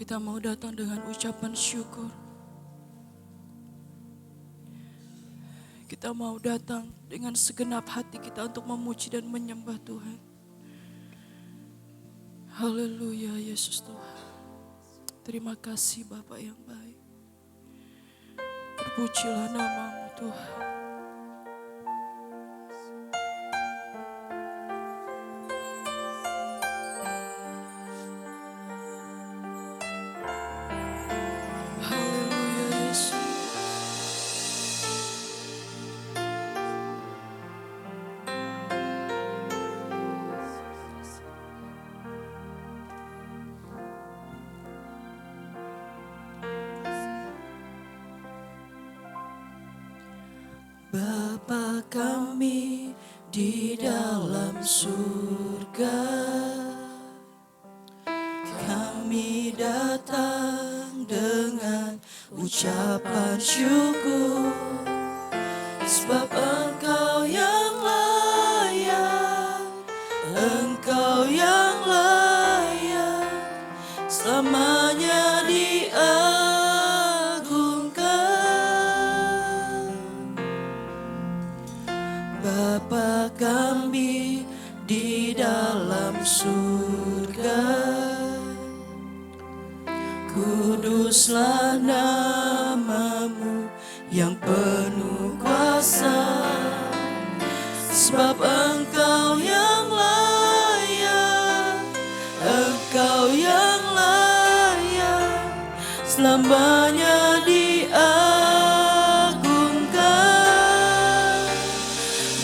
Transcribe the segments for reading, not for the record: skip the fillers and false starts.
Kita mau datang dengan ucapan syukur. Kita mau datang dengan segenap hati kita untuk memuji dan menyembah Tuhan. Haleluya Yesus Tuhan. Terima kasih Bapa yang baik. Terpujilah nama-Mu Tuhan. Haleluya Yesus. Bapa kami di dalam surga, kami datang dengan ucapan syukur, sebab Engkau yang layak, Engkau yang layak, selamanya diagungkan. Bapa kami di dalam surga, kuduslah nama-Mu yang penuh kuasa, sebab Engkau yang layak, Engkau yang layak, selamanya diagungkan.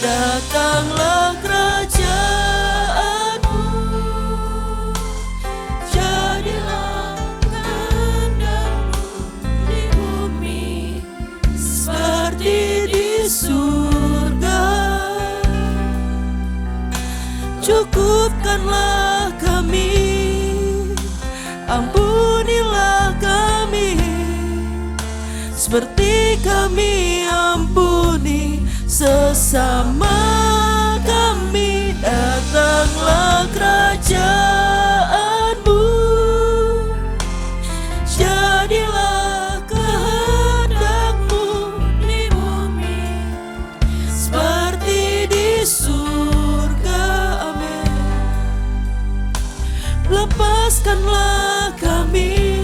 Datanglah kerajaan-Mu, jadilah kehendak-Mu di bumi seperti di surga. Cukupkanlah kami, ampunilah kami, seperti kami ampuni sesama kami. Datanglah kerajaan-Mu, jadilah kehendak-Mu di bumi seperti di surga. Amin. Lepaskanlah kami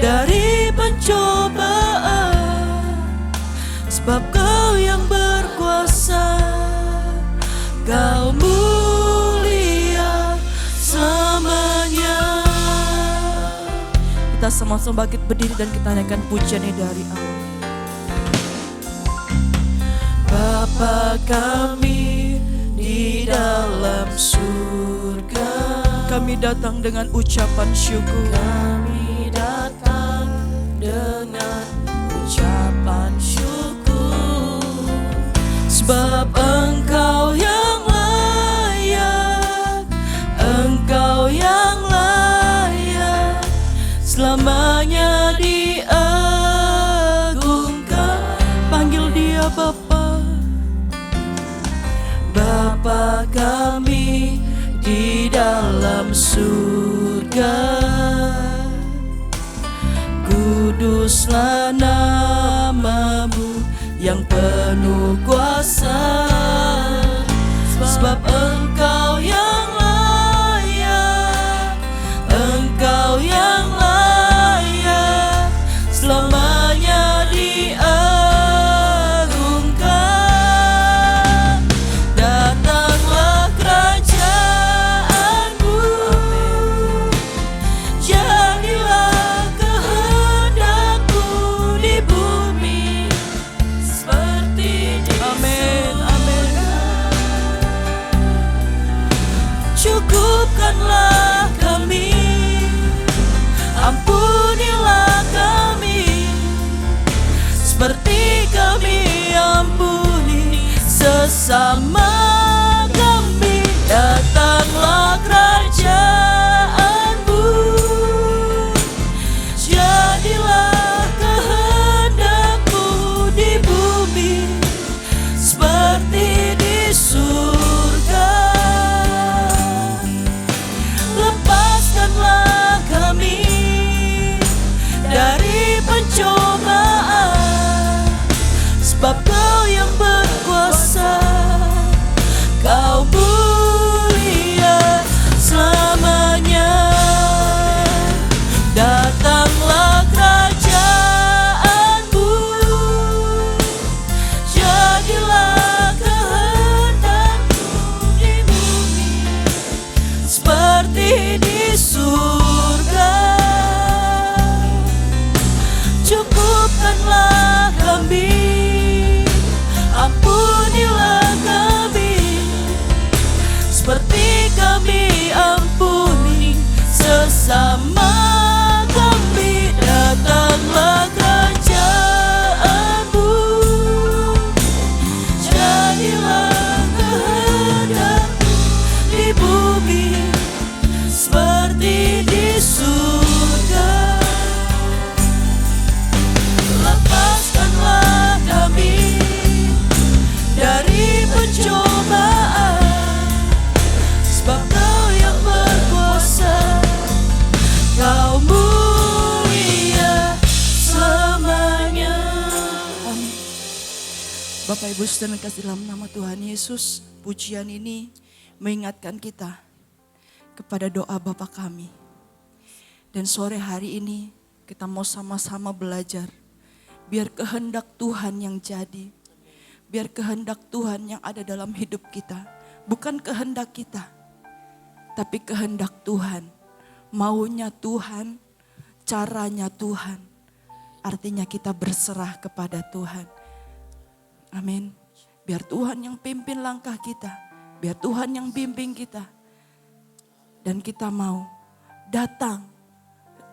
dari pencobaan, sebab Kau yang berkuasa, Kau mulia selamanya. Kita sama-sama bangkit berdiri dan kita naikkan pujian ini dari Allah. Bapa kami di dalam surga, kami datang dengan ucapan syukur. Kami datang dengan ucapan syukur, sebab Engkau yang layak, Engkau yang layak, selamanya diagungkan. Panggil Dia Bapa. Bapa kami di dalam surga, kuduslah nama-Mu yang penuh kuasa, sebab Engkau yang layak, Engkau yang layak, selamanya diagungkan. Datanglah kerajaan-Mu, jadilah kehendak-Mu di bumi seperti di surga. Amin, amin. Cukupkanlah kami, ampunilah kami, seperti kami ampuni sesama kami. Datanglah kerajaan-Mu, jadilah kehendak-Mu di bumi seperti di surga. Lepaskanlah kami Bapak Ibu Saudara kasih dalam nama Tuhan Yesus, pujian ini mengingatkan kita kepada doa Bapa kami. Dan sore hari ini kita mau sama-sama belajar, biar kehendak Tuhan yang jadi, biar kehendak Tuhan yang ada dalam hidup kita, bukan kehendak kita, tapi kehendak Tuhan, maunya Tuhan, caranya Tuhan. Artinya kita berserah kepada Tuhan. Amin. Biar Tuhan yang pimpin langkah kita, biar Tuhan yang bimbing kita. Dan kita mau datang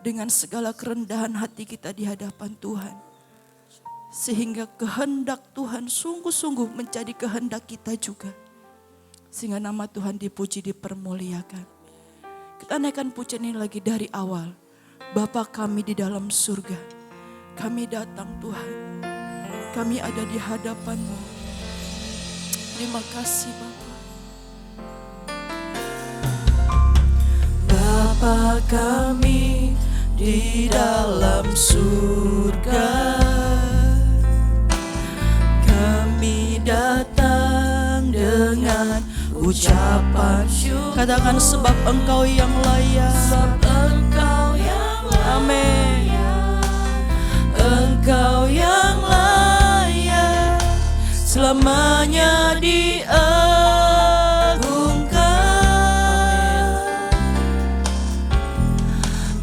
dengan segala kerendahan hati kita di hadapan Tuhan. Sehingga kehendak Tuhan sungguh-sungguh menjadi kehendak kita juga. Sehingga nama Tuhan dipuji, dipermuliakan. Kita naikkan pujian ini lagi dari awal. Bapa kami di dalam surga, kami datang Tuhan. Kami ada di hadapan-Mu. Terima kasih Bapa. Bapa kami di dalam surga, kami datang dengan ucapan syukur. Katakan sebab Engkau yang layak. Sebab Engkau yang layak. Amin. Engkau yang layak selamanya diagungkan.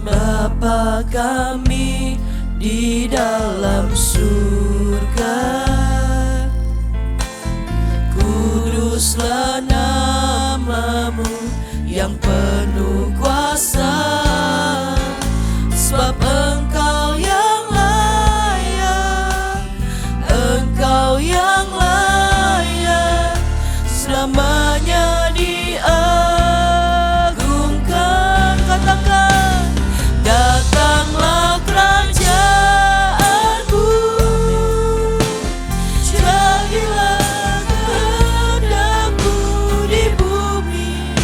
Bapa kami di dalam surga, kuduslah nama-Mu yang penuh kuasa. Sebab Engkau yang layak, Engkau yang layak selamanya diagungkan. Katakan, datanglah kerajaan-Mu, jadilah kehendak-Mu di bumi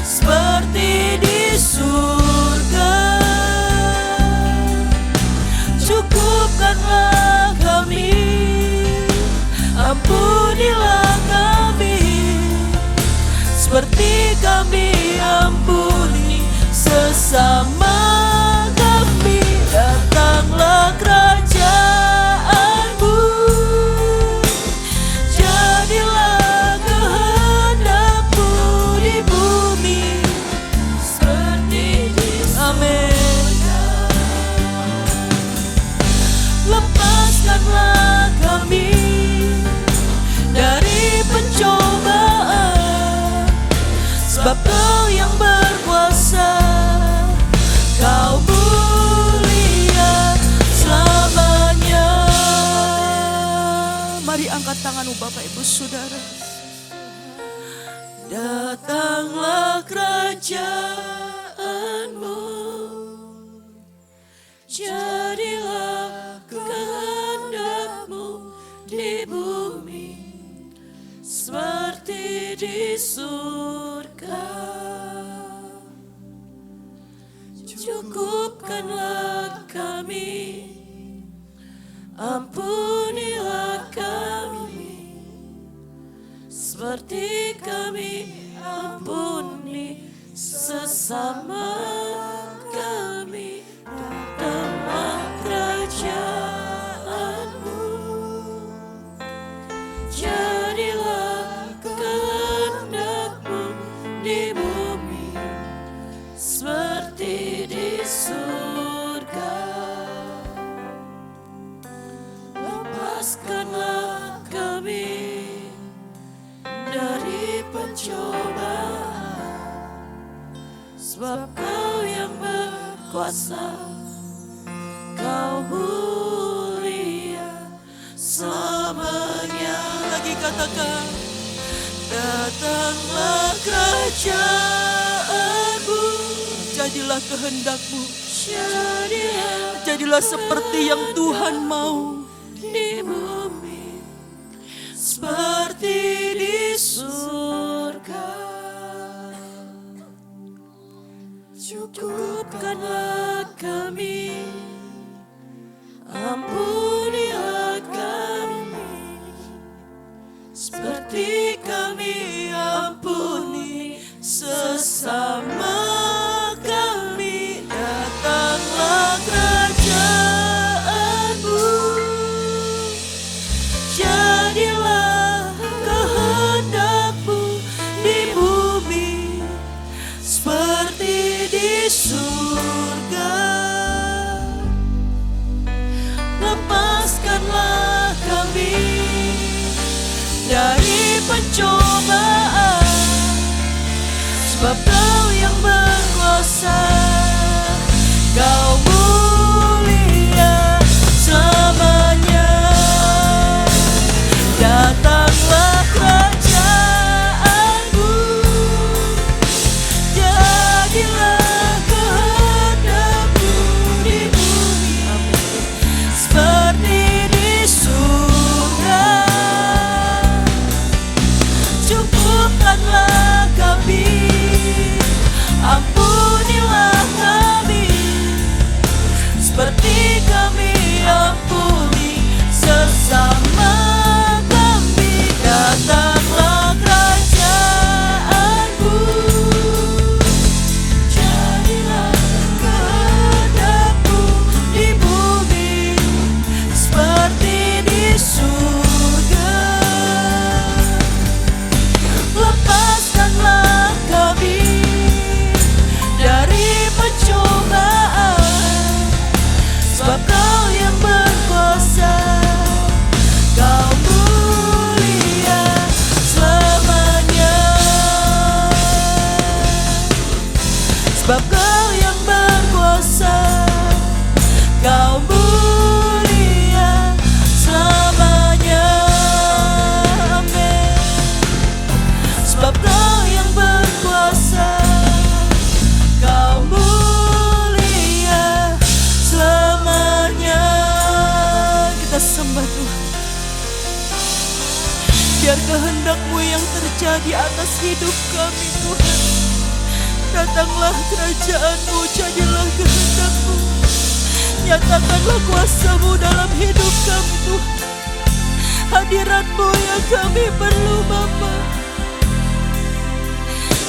seperti di surga. Cukupkanlah kami, ampunilah kami seperti kami ampuni sesama kami. Datanglah kerajaan-Mu, jadilah kehendak-Mu di bumi seperti di surga. Amin. Lepaskanlah kami dari pencobaan, sebab Kau yang berkuasa, Kau mulia selamanya. Mari angkat tanganmu Bapak Ibu Saudara. Datanglah kerajaan-Mu, jadilah kehendak-Mu di bumi seperti di surga. Cukupkanlah kami, ampunilah kami seperti kami ampuni sesama kami. Datanglah kerajaan-Mu, jadilah kehendak-Mu di bumi seperti di surga. Lepaskanlah kami dari pencobaan, sebab Kau yang berkuasa, Kau mulia selamanya. Lagi katakan, datanglah kerajaan-Mu, jadilah kehendak-Mu, jadilah seperti yang Tuhan mau di bumi seperti di surga. Cukupkanlah kami, ampunilah kami bersama kami, datanglah kerajaanmu, jadilah kehendakmu di bumi seperti di surga. Lepaskanlah kami dari pencobaan, sebab Kau yang berkuasa, Kau mulia selamanya. Datanglah kerajaanmu, jadilah kehendakmu di bumi seperti di surga. Cukupkanlah kami, ampunilah kami, seperti kami ampuni sesama kami. Datanglah kerajaanmu, jadilah kehendakmu di bumi seperti di surga. Lepaskanlah kami dari pencobaan, sebab Kau yang berkuasa, Kau mulia selamanya. Sebab Kau yang berkuasa, Kau mulia selamanya. Amin. Sebab Kau yang berkuasa, Kau mulia selamanya. Kita sembah Tuhan. Biar kehendak-Mu yang terjadi atas hidup kami Tuhan. Datanglah kerajaan-Mu, jadilah kehendak-Mu. Nyatakanlah kuasa-Mu dalam hidup kami Tuhan. Hadirat-Mu yang kami perlu Bapa.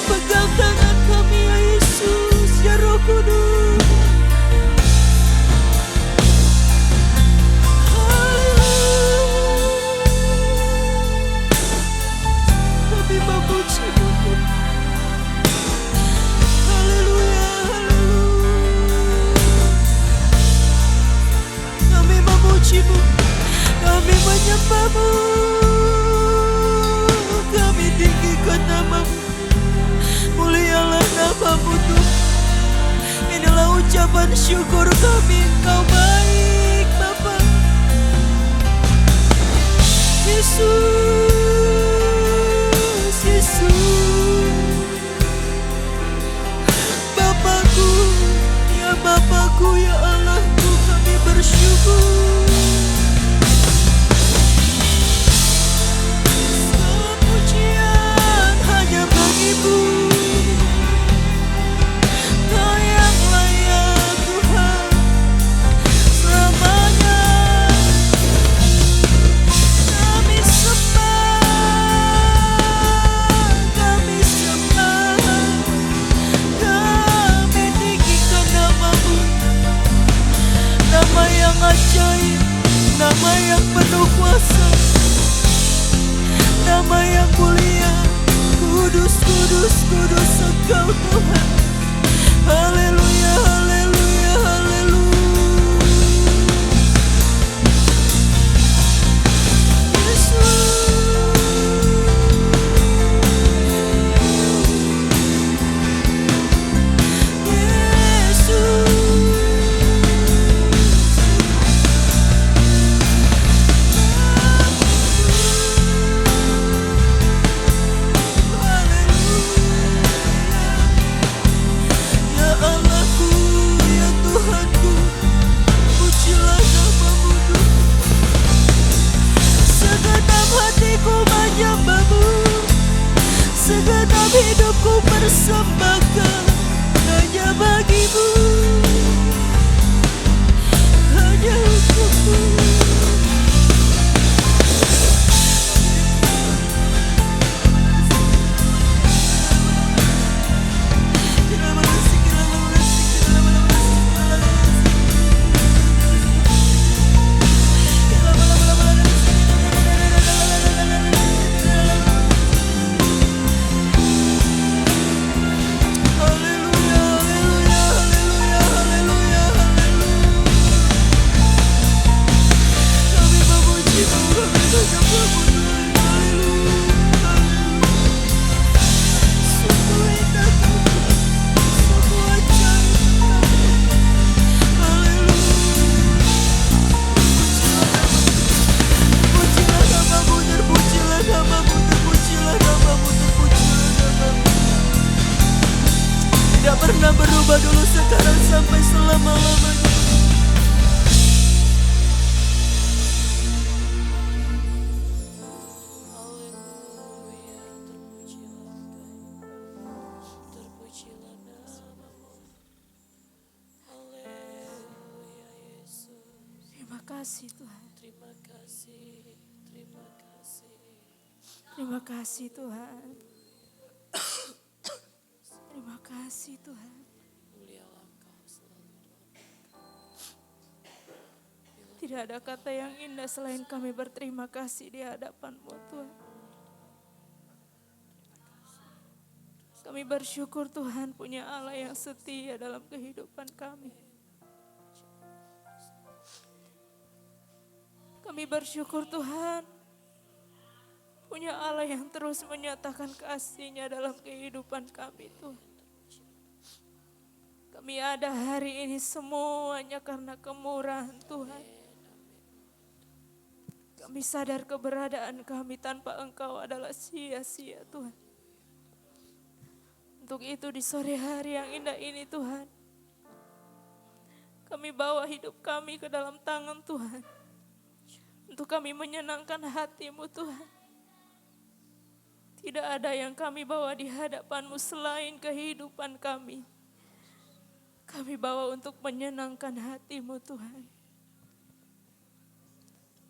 Pegang tangan kami ya Yesus, ya Roh Kudus. Haleluya. Kami memuji-Mu Tuhan. Haleluya, haleluya. Kami memuji-Mu, kami menyembah-Mu, kami tinggikan nama-Mu. Mulialah nama-Mu Tuhan. Inilah ucapan syukur kami, Engkau baik Bapa. Yesus, Yesus, Bapakku, ya Bapakku, ya Allahku, kami bersyukur. Segala pujian hanya bagi-Mu. Kau yang layak Tuhan selamanya. Kami sembah, kami sembah, kami tinggikan nama-Mu. Nama yang ajaib, nama yang penuh kuasa, nama yang mulia. Kudus, kudus, kudus Engkau Tuhan. Haleluya, haleluya, haleluya. Ya Allahku, kasih Tuhan. Terima kasih. Terima kasih. Terima kasih Tuhan. Terima kasih Tuhan. Mulialah Engkau selalu. Tidak ada kata yang indah selain kami berterima kasih di hadapan-Mu Tuhan. Kami bersyukur Tuhan punya Allah yang setia dalam kehidupan kami. Kami bersyukur Tuhan punya Allah yang terus menyatakan kasih-Nya dalam kehidupan kami Tuhan. Kami ada hari ini semuanya karena kemurahan Tuhan. Kami sadar keberadaan kami tanpa Engkau adalah sia-sia Tuhan. Untuk itu di sore hari yang indah ini Tuhan, kami bawa hidup kami ke dalam tangan Tuhan. Untuk kami menyenangkan hati-Mu Tuhan. Tidak ada yang kami bawa di hadapan-Mu selain kehidupan kami. Kami bawa untuk menyenangkan hati-Mu Tuhan.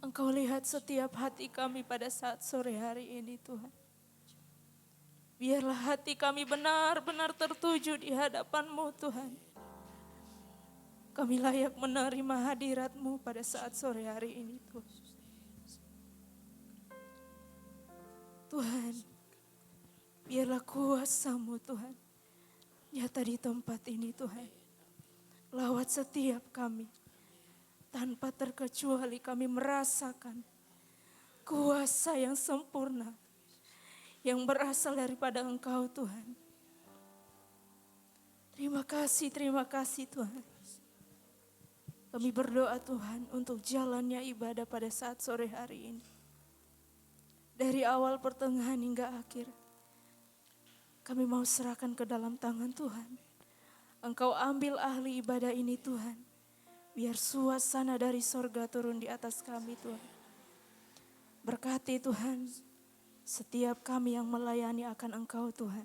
Engkau lihat setiap hati kami pada saat sore hari ini Tuhan. Biarlah hati kami benar-benar tertuju di hadapan-Mu Tuhan. Kami layak menerima hadirat-Mu pada saat sore hari ini Tuhan. Tuhan, biarlah kuasa-Mu Tuhan nyata di tempat ini Tuhan. Lawat setiap kami. Tanpa terkecuali kami merasakan kuasa yang sempurna yang berasal daripada Engkau Tuhan. Terima kasih Tuhan. Kami berdoa Tuhan untuk jalannya ibadah pada saat sore hari ini. Dari awal pertengahan hingga akhir. Kami mau serahkan ke dalam tangan Tuhan. Engkau ambil ahli ibadah ini Tuhan. Biar suasana dari sorga turun di atas kami Tuhan. Berkati Tuhan setiap kami yang melayani akan Engkau Tuhan.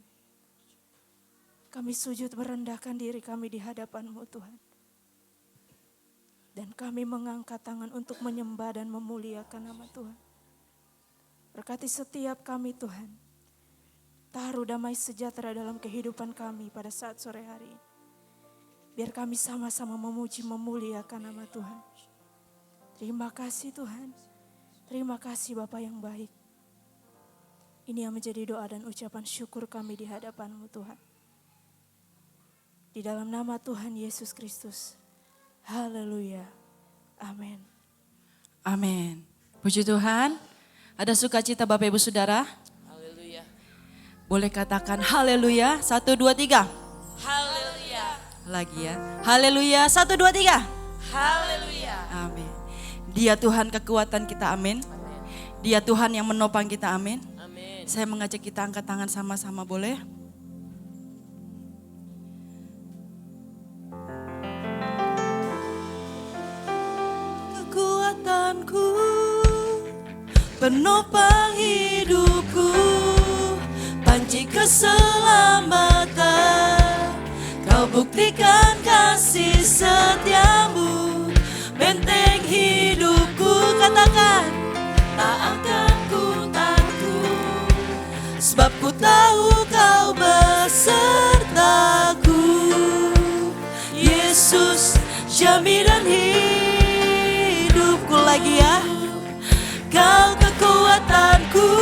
Kami sujud merendahkan diri kami di hadapan-Mu Tuhan. Dan kami mengangkat tangan untuk menyembah dan memuliakan nama Tuhan. Berkati setiap kami Tuhan. Taruh damai sejahtera dalam kehidupan kami pada saat sore hari ini. Biar kami sama-sama memuji memuliakan nama Tuhan. Terima kasih Tuhan. Terima kasih Bapa yang baik. Ini yang menjadi doa dan ucapan syukur kami di hadapan-Mu Tuhan. Di dalam nama Tuhan Yesus Kristus. Haleluya. Amin. Amin. Puji Tuhan. Ada sukacita Bapak Ibu Saudara? Haleluya. Boleh katakan haleluya. 1, 2, 3. Haleluya. Lagi ya. Haleluya. 1, 2, 3. Haleluya. Amin. Dia Tuhan kekuatan kita. Amin. Dia Tuhan yang menopang kita. Amin. Amin. Saya mengajak kita angkat tangan sama-sama, boleh? Kekuatanku, penopang hidupku, panci keselamatan. Kau buktikan kasih setiamu, benteng hidupku. Katakan, tak akan ku takut, sebab ku tahu Kau besertaku. Yesus, jaminan hidupku. Lagi ya. Kau kekuatanku,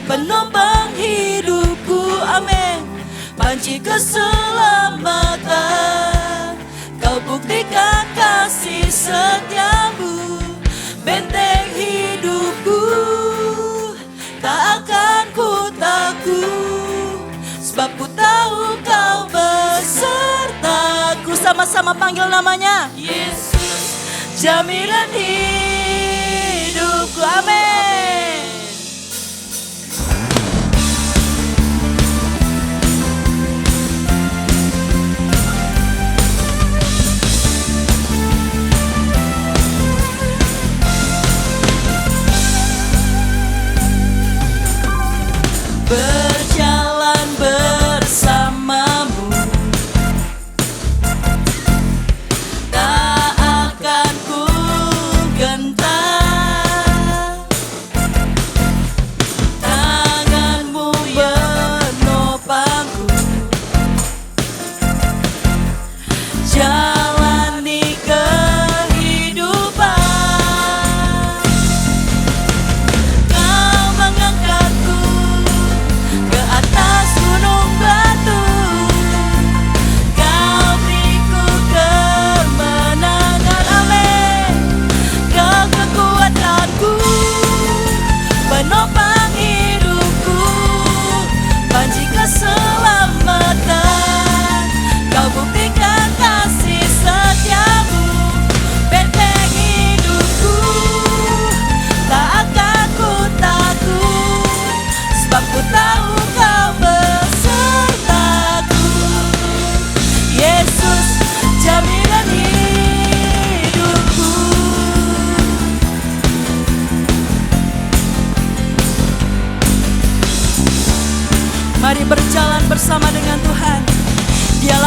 penopang hidupku. Amin. Panci keselamatan, Kau buktikan kasih setiamu, benteng hidupku. Tak akan ku takut, sebab ku tahu Kau besertaku. Sama-sama panggil namanya. Yesus, jaminan hidupku. Amin. Berjalan bersamamu, tak akan ku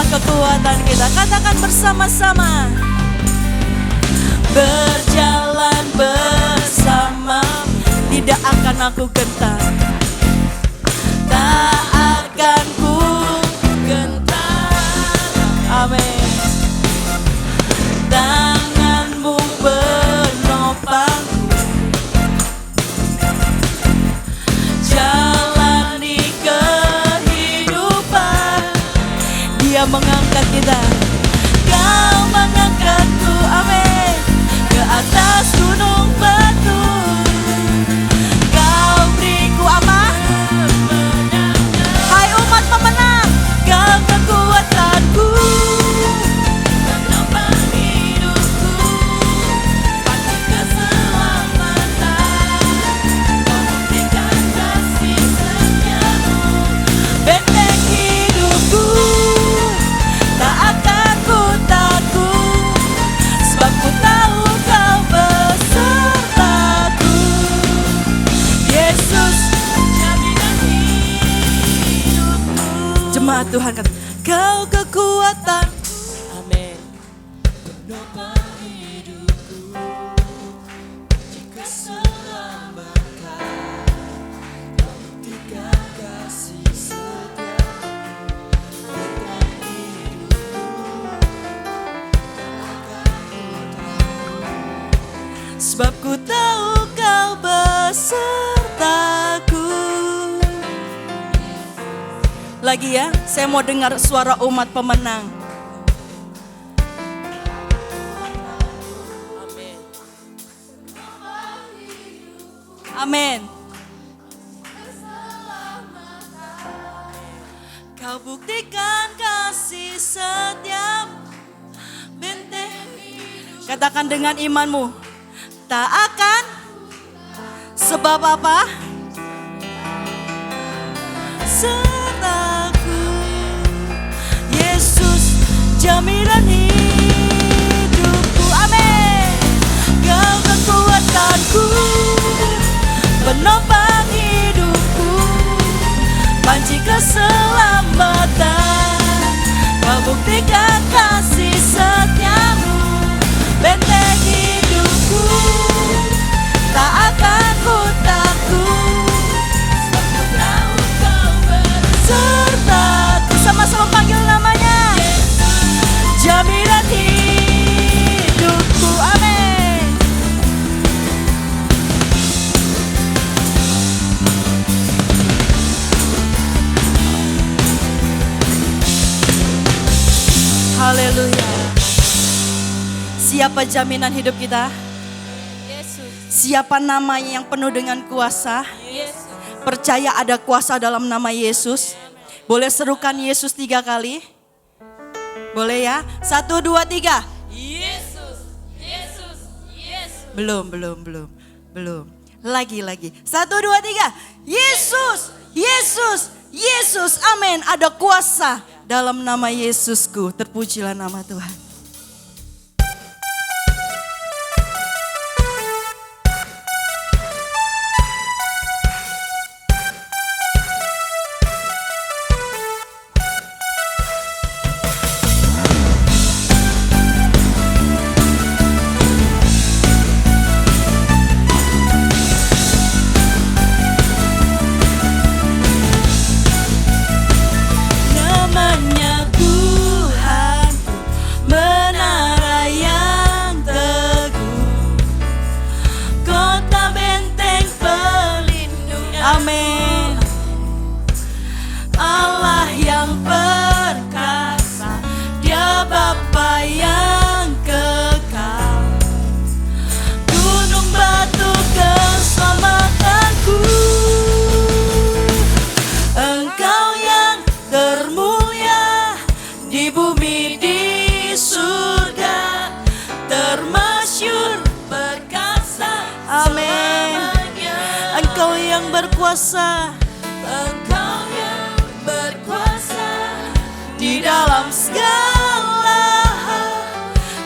kekuatan kita. Katakan bersama-sama. Berjalan bersama, tidak akan aku gentar. Tak akan ku gentar. Amin. Tanganmu penopang, jalani kehidupan. Dia mengangkat kita. Kau mengangkatku, amin, ke atas gunung batu. Kau beriku apa? Hai umat pemenang, kau kekuatanku, penopang hidupku, pasti keselamatan. Kau buktikan kasih setiamu, benteng hidupku, tak akan ku takut, sebab ku tahu kau besertaku. Yesus, jaminan hidupku. Jemaat Tuhan kata, kau kekuatan. Amin. Penopang hidupku, jika selamatkan, kau buktikan kasih setiamu, benteng hidupku, tak akan ku takut, sebab ku tahu kau besertaku. Lagi ya, saya mau dengar suara umat pemenang. Amin. Amin. Kau buktikan kasih setiap benteng. Katakan dengan imanmu, tak akan. Sebab apa? Sertaku. Yesus, jaminan hidupku. Amin. Kau kekuatanku, penopang hidupku, panci keselamatan. Kau buktikan kasih setiamu, benteng hidupku, tak akan ku takut, sebab ku tahu kau besertaku. Sama-sama panggil namanya. Jaminan hidupku, amin. Haleluya. Siapa jaminan hidup kita? Yesus. Siapa namanya yang penuh dengan kuasa? Yesus. Percaya ada kuasa dalam nama Yesus. Boleh serukan Yesus 3 kali? Boleh ya? 1, 2, 3. Yesus, Yesus, Yesus. Belum. Lagi. 1, 2, 3. Yesus, Yesus, Yesus. Amin. Ada kuasa dalam nama Yesusku. Terpujilah nama Tuhan. Namanya Tuhan, menara yang teguh, kota benteng pelindung. Amin. Allah yang perkasa, Dia Bapa yang kekal, gunung batu keselamatanku. Engkau yang termulia di bumi di surga, termasyur perkasa. Amin. Engkau yang berkuasa, Engkau yang berkuasa di dalam segala hal.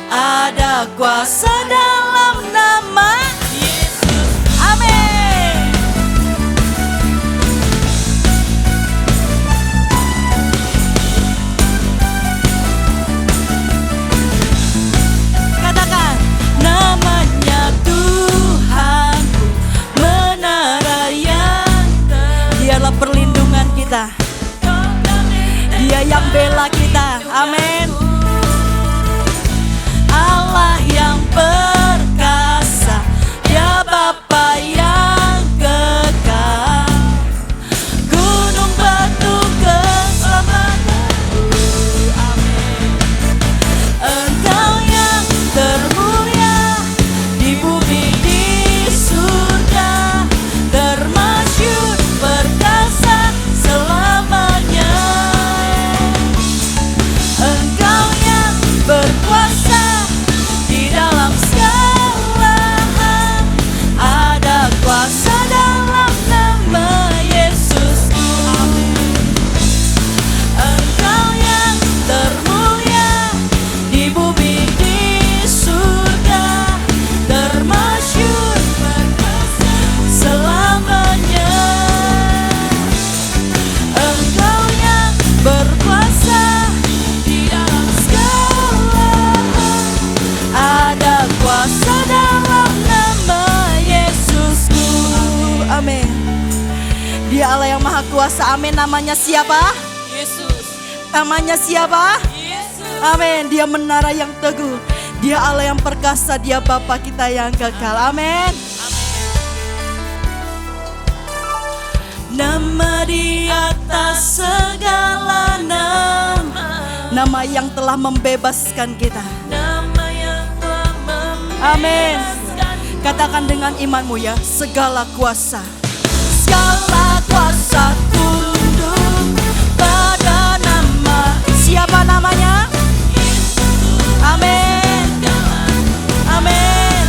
Ada kuasa dalam nama Yesus. Amin. kuasa. Amin. Namanya siapa? Yesus. Namanya siapa? Yesus. Amin. Dia menara yang teguh. Dia Allah yang perkasa. Dia Bapa kita yang kekal. Amin. Nama di atas segala nama, nama yang telah membebaskan kita. Nama yang telah Amin. membebaskan. Katakan dengan imanmu ya, segala kuasa. Segala kuasa tunduk pada nama. Siapa namanya? Amin. Amin.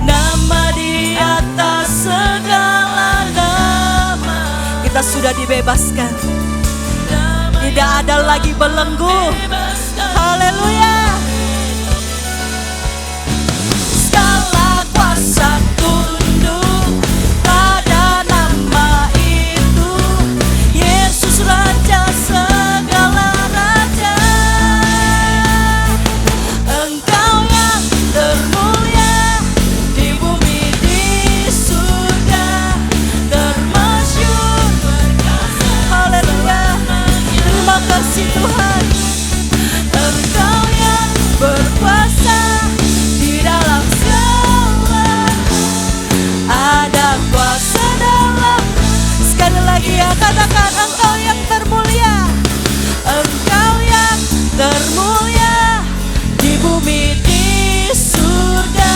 Nama di atas segala nama. Kita sudah dibebaskan. Tidak ada lagi belenggu. Haleluya. Segala kuasa tunduk pada nama itu. Yesus Raja segala raja. Engkau yang termulia di bumi di surga, termasyur berkasa. Haleluya. Terima kasih Tuhan. Engkau yang berkuasa di dalam segala. Ada kuasa dalam. Sekali lagi ya, katakan engkau yang termulia. Engkau yang termulia di bumi di surga.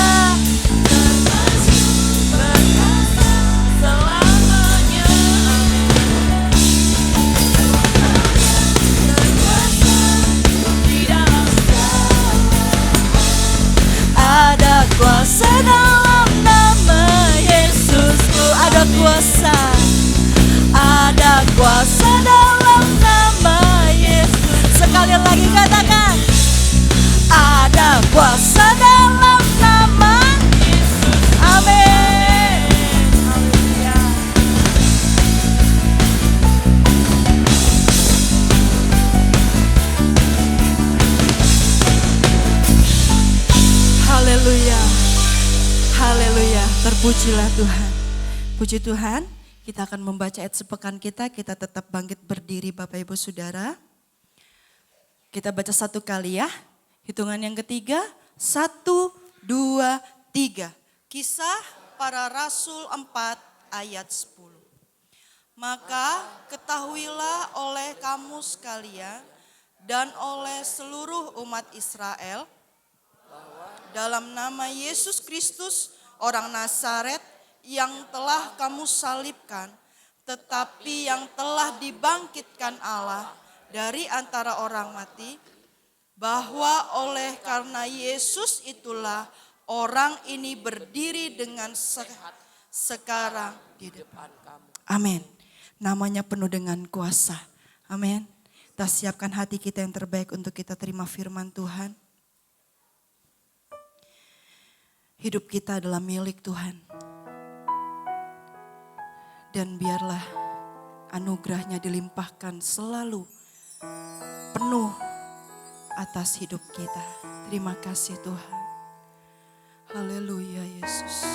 Berkasa selamanya. Di dalam Ada kuasa dalam nama Yesusku. Ada kuasa. Ada kuasa dalam nama Yesus. Sekali lagi katakan. Ada kuasa dalam nama Yesus. Amin. Haleluya. Haleluya. Haleluya. Terpujilah Tuhan. Puji Tuhan. Kita akan membaca ayat sepekan kita. Kita tetap bangkit berdiri Bapak Ibu Saudara. Kita baca satu kali ya. Hitungan yang ketiga. 1, 2, 3. Kisah para Rasul 4 ayat 10. Maka ketahuilah oleh kamu sekalian dan oleh seluruh umat Israel, dalam nama Yesus Kristus orang Nazaret yang telah kamu salibkan, tetapi yang telah dibangkitkan Allah dari antara orang mati, bahwa oleh karena Yesus itulah orang ini berdiri dengan sehat sekarang di depan kamu. Amin. Namanya penuh dengan kuasa. Amin. Kita siapkan hati kita yang terbaik untuk kita terima firman Tuhan. Hidup kita adalah milik Tuhan. Dan biarlah anugerahnya dilimpahkan selalu penuh atas hidup kita. Terima kasih Tuhan. Haleluya Yesus.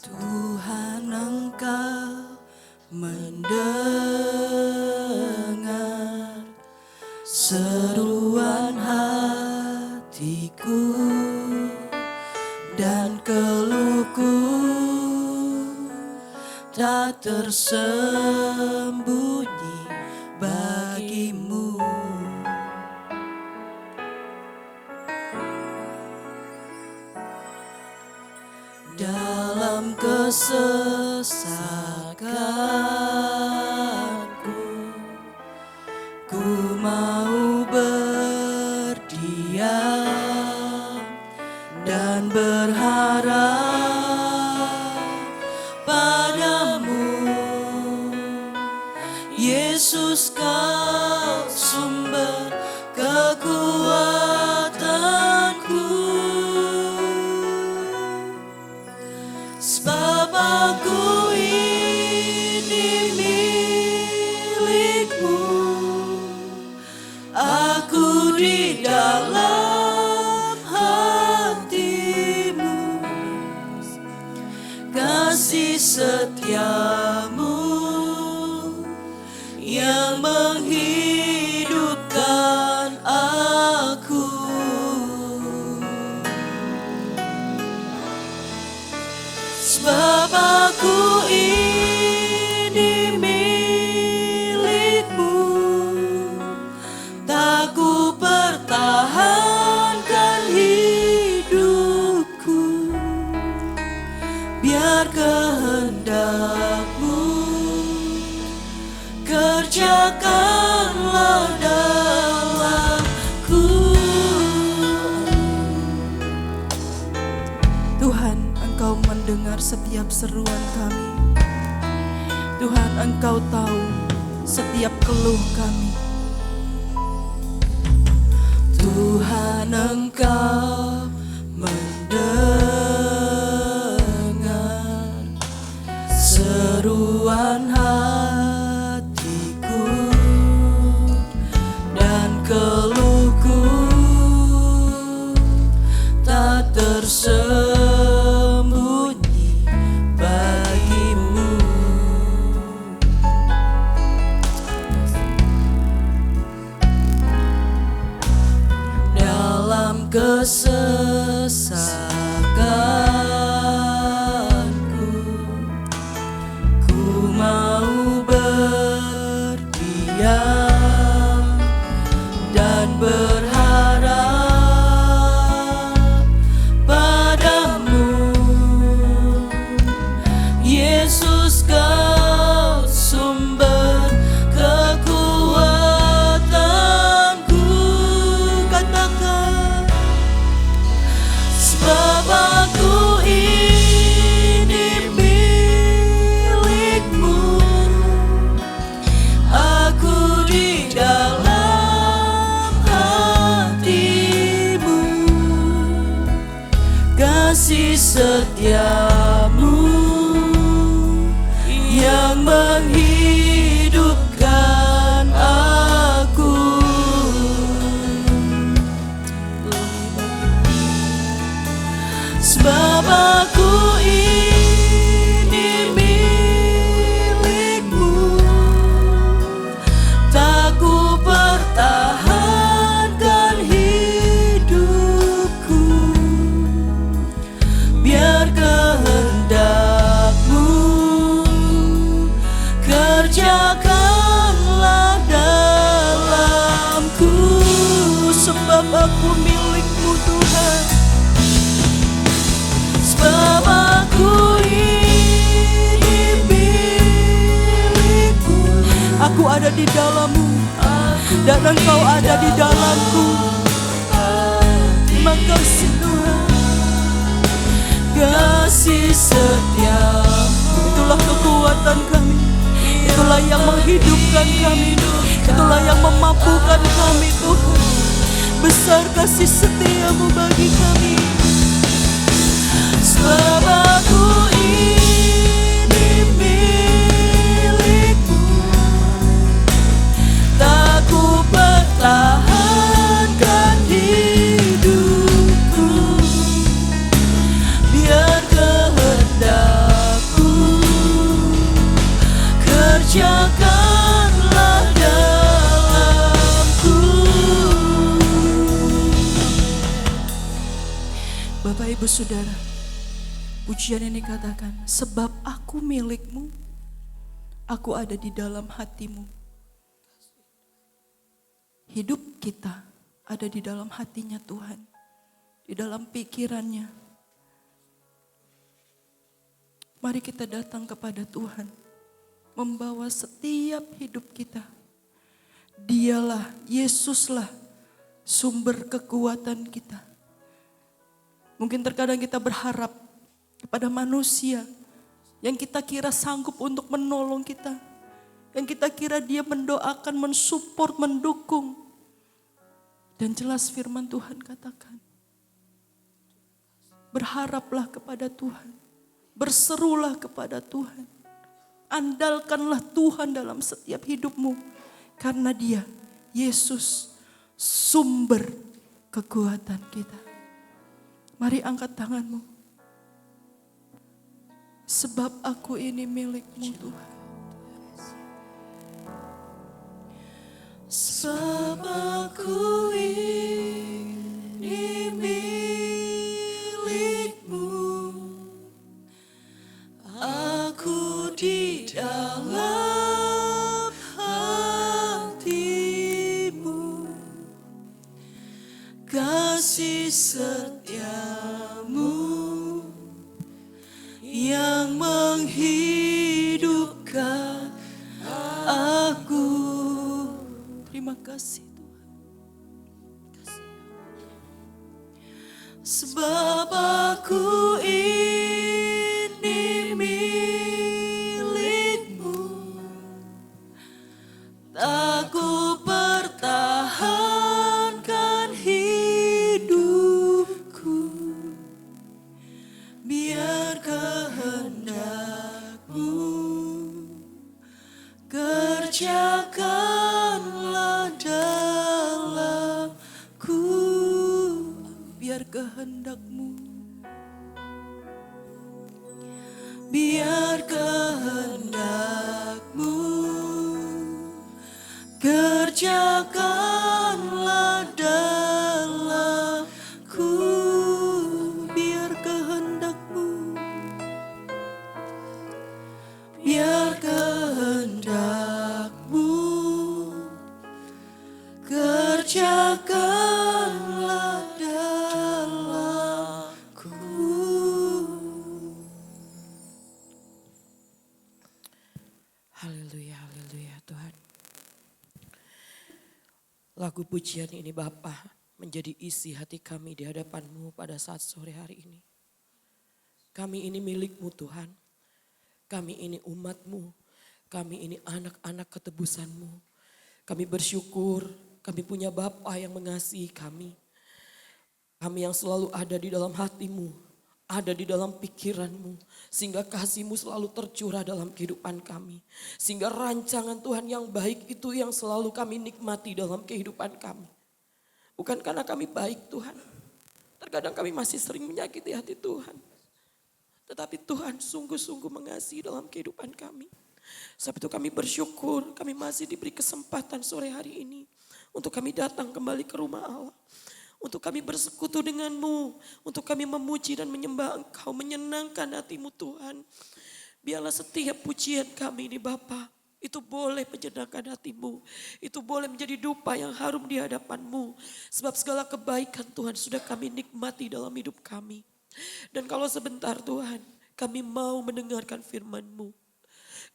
Tuhan Engkau mendengar seruan hatiku dan keluhku, tak tersembunyi bagimu. Dalam kesesakanku, ku mau berdiam dan berharap padamu. Yesus, kau sumber kekuatanku. Sebab aku ini milikmu, Sebab aku ini milik-Mu, tak ku pertahankan hidupku, biar kehendak-Mu kerjakanlah dalamku. Tuhan, Engkau mendengar setiap seruan kami. Tuhan, Engkau tahu setiap keluh kami. Tuhan, Engkau mendengar seruan hatiku dan keluhku tak tersembunyi bagimu. Dalam kesesakanku, ku mau berdiam dan berharap padamu. Yesus, Kau sumber kekuatanku. Katakan, sebab aku ini milik-Mu, aku di dalam hati-Mu, kasih setia-Mu yang menghidupkan aku. Sebab aku ini milik-Mu, tak ku pertahankan hidupku, biar kehendak-Mu kerjakanlah dalamku. Sebab aku milik-Mu, Tuhan. Sebab aku ini milik-Mu, Aku ada di dalam-Mu dan Engkau ada di dalamku. Terima kasih Tuhan. kasih setia-Mu. Itulah kekuatan kami. Itulah yang menghidupkan kami. Itulah yang memampukan kami, Tuhan. Besar kasih setia-Mu bagi kami. Sebab aku ini milik-Mu, tak ku pertahankan hidupku, biar kehendak-Mu kerjakanlah dalamku. Bapak Ibu Saudara, pujian ini katakan, sebab aku milik-Mu, aku ada di dalam hati-Mu. Hidup kita ada di dalam hatinya Tuhan, di dalam pikirannya. Mari kita datang kepada Tuhan, membawa setiap hidup kita. Dialah, Yesuslah sumber kekuatan kita. Mungkin terkadang kita berharap kepada manusia yang kita kira sanggup untuk menolong kita, yang kita kira dia mendoakan, mensupport, mendukung. Dan jelas firman Tuhan katakan, berharaplah kepada Tuhan, berserulah kepada Tuhan, andalkanlah Tuhan dalam setiap hidupmu, karena Dia, Yesus, sumber kekuatan kita. Mari angkat tanganmu. Sebab aku ini milik-Mu Tuhan. Sebab aku ini milik-Mu, kasih setiamu yang menghidupkan aku. Terima kasih Tuhan. Sebab aku ini milikmu, tak ku pertahankan hidupku, biar kehendakmu kerjakanlah dalamku. Biar kehendakmu, biar kehendakmu kerjakanlah dalamku. biar kehendakmu, Biar kehendakmu kerjakanlah dalamku. Haleluya, haleluya Tuhan. Lagu pujian ini Bapa menjadi isi hati kami di hadapan-Mu pada saat sore hari ini. Kami ini milik-Mu Tuhan. Kami ini umat-Mu. Kami ini anak-anak ketebusan-Mu. Kami bersyukur kami punya Bapa yang mengasihi kami. Kami yang selalu ada di dalam hati-Mu, ada di dalam pikiran-Mu. Sehingga kasih-Mu selalu tercurah dalam kehidupan kami. Sehingga rancangan Tuhan yang baik itu yang selalu kami nikmati dalam kehidupan kami. Bukan karena kami baik Tuhan. Terkadang kami masih sering menyakiti hati Tuhan. Tetapi Tuhan sungguh-sungguh mengasihi dalam kehidupan kami. Sebab itu kami bersyukur kami masih diberi kesempatan sore hari ini. Untuk kami datang kembali ke rumah Allah. Untuk kami bersekutu dengan-Mu. Untuk kami memuji dan menyembah Engkau. Menyenangkan hati-Mu Tuhan. Biarlah setiap pujian kami ini Bapa. Itu boleh menyenangkan hati-Mu. Itu boleh menjadi dupa yang harum di hadapan-Mu. Sebab segala kebaikan Tuhan sudah kami nikmati dalam hidup kami. Dan kalau sebentar Tuhan, kami mau mendengarkan firman-Mu.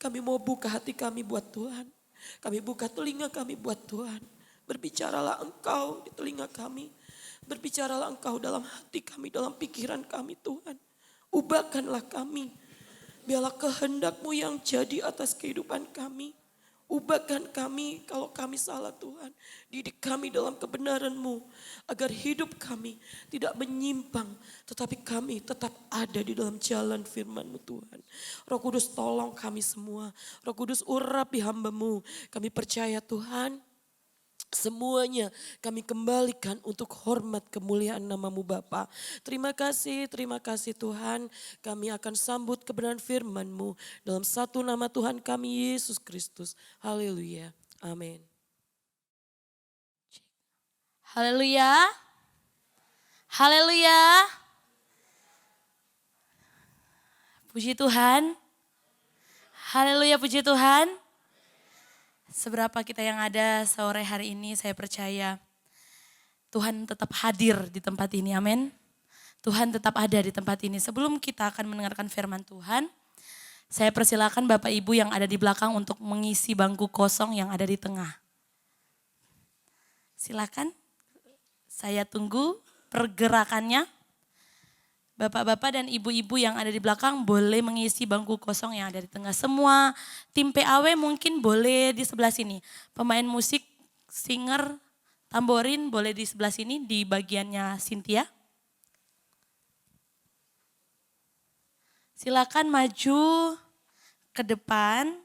Kami mau buka hati kami buat Tuhan. Kami buka telinga kami buat Tuhan. Berbicaralah Engkau di telinga kami. Berbicaralah Engkau dalam hati kami, dalam pikiran kami Tuhan. Ubahkanlah kami. Biarlah kehendak-Mu yang jadi atas kehidupan kami. Ubahkan kami kalau kami salah Tuhan. Didik kami dalam kebenaran-Mu. Agar hidup kami tidak menyimpang. Tetapi kami tetap ada di dalam jalan firman-Mu Tuhan. Roh Kudus tolong kami semua. Roh Kudus urapi hamba-Mu. Kami percaya Tuhan. Semuanya kami kembalikan untuk hormat kemuliaan nama-Mu Bapa. Terima kasih Tuhan. Kami akan sambut kebenaran firman-Mu dalam satu nama Tuhan kami Yesus Kristus. Haleluya. Amin. Haleluya. Haleluya. Puji Tuhan. Haleluya, puji Tuhan. Seberapa kita yang ada sore hari ini, saya percaya Tuhan tetap hadir di tempat ini, amin. Tuhan tetap ada di tempat ini. Sebelum kita akan mendengarkan firman Tuhan, saya persilakan Bapak Ibu yang ada di belakang untuk mengisi bangku kosong yang ada di tengah. Silakan, saya tunggu pergerakannya. Bapak-bapak dan ibu-ibu yang ada di belakang boleh mengisi bangku kosong yang ada di tengah. Semua tim PAW mungkin boleh di sebelah sini. Pemain musik, singer, tamborin boleh di sebelah sini di bagiannya Cynthia. Silakan maju ke depan.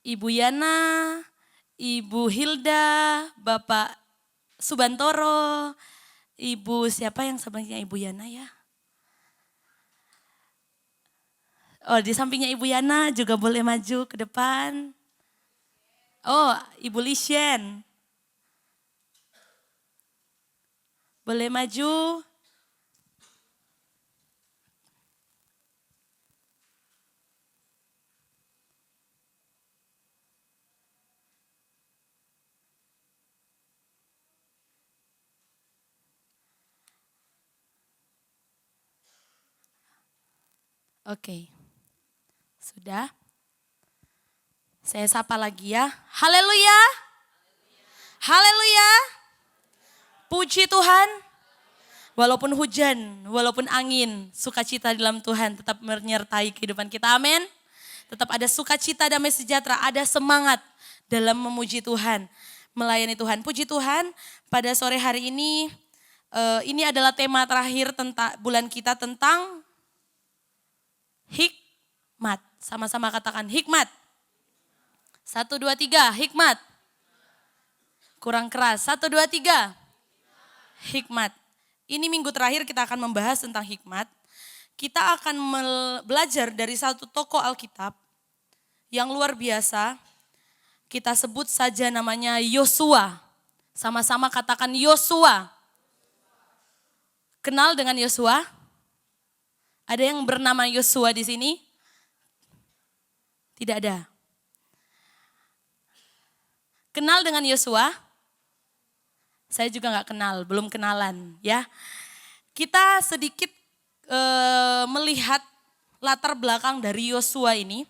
Ibu Yana, Ibu Hilda, Bapak Subantoro, Ibu siapa yang sebenarnya Ibu Yana ya? Oh, di sampingnya Ibu Yana juga boleh maju ke depan. Oh, Ibu Lisien. Boleh maju. Oke. Sudah. Saya sapa lagi ya. Haleluya. Haleluya. Puji Tuhan. Walaupun hujan, walaupun angin, sukacita dalam Tuhan tetap menyertai kehidupan kita. Amin. Tetap ada sukacita, damai sejahtera, ada semangat dalam memuji Tuhan, melayani Tuhan. Puji Tuhan, pada sore hari ini adalah tema terakhir tentang bulan kita tentang hikmat. Sama-sama katakan hikmat. 1, 2, 3, hikmat. Kurang keras, 1, 2, 3. Hikmat. Ini minggu terakhir kita akan membahas tentang hikmat. Kita akan belajar dari satu tokoh Alkitab yang luar biasa. Kita sebut saja namanya Yosua. Sama-sama katakan Yosua. Kenal dengan Yosua? Ada yang bernama Yosua di sini? Tidak ada. Kenal dengan Yosua? Saya juga nggak kenal, belum kenalan ya. Kita sedikit melihat latar belakang dari Yosua ini.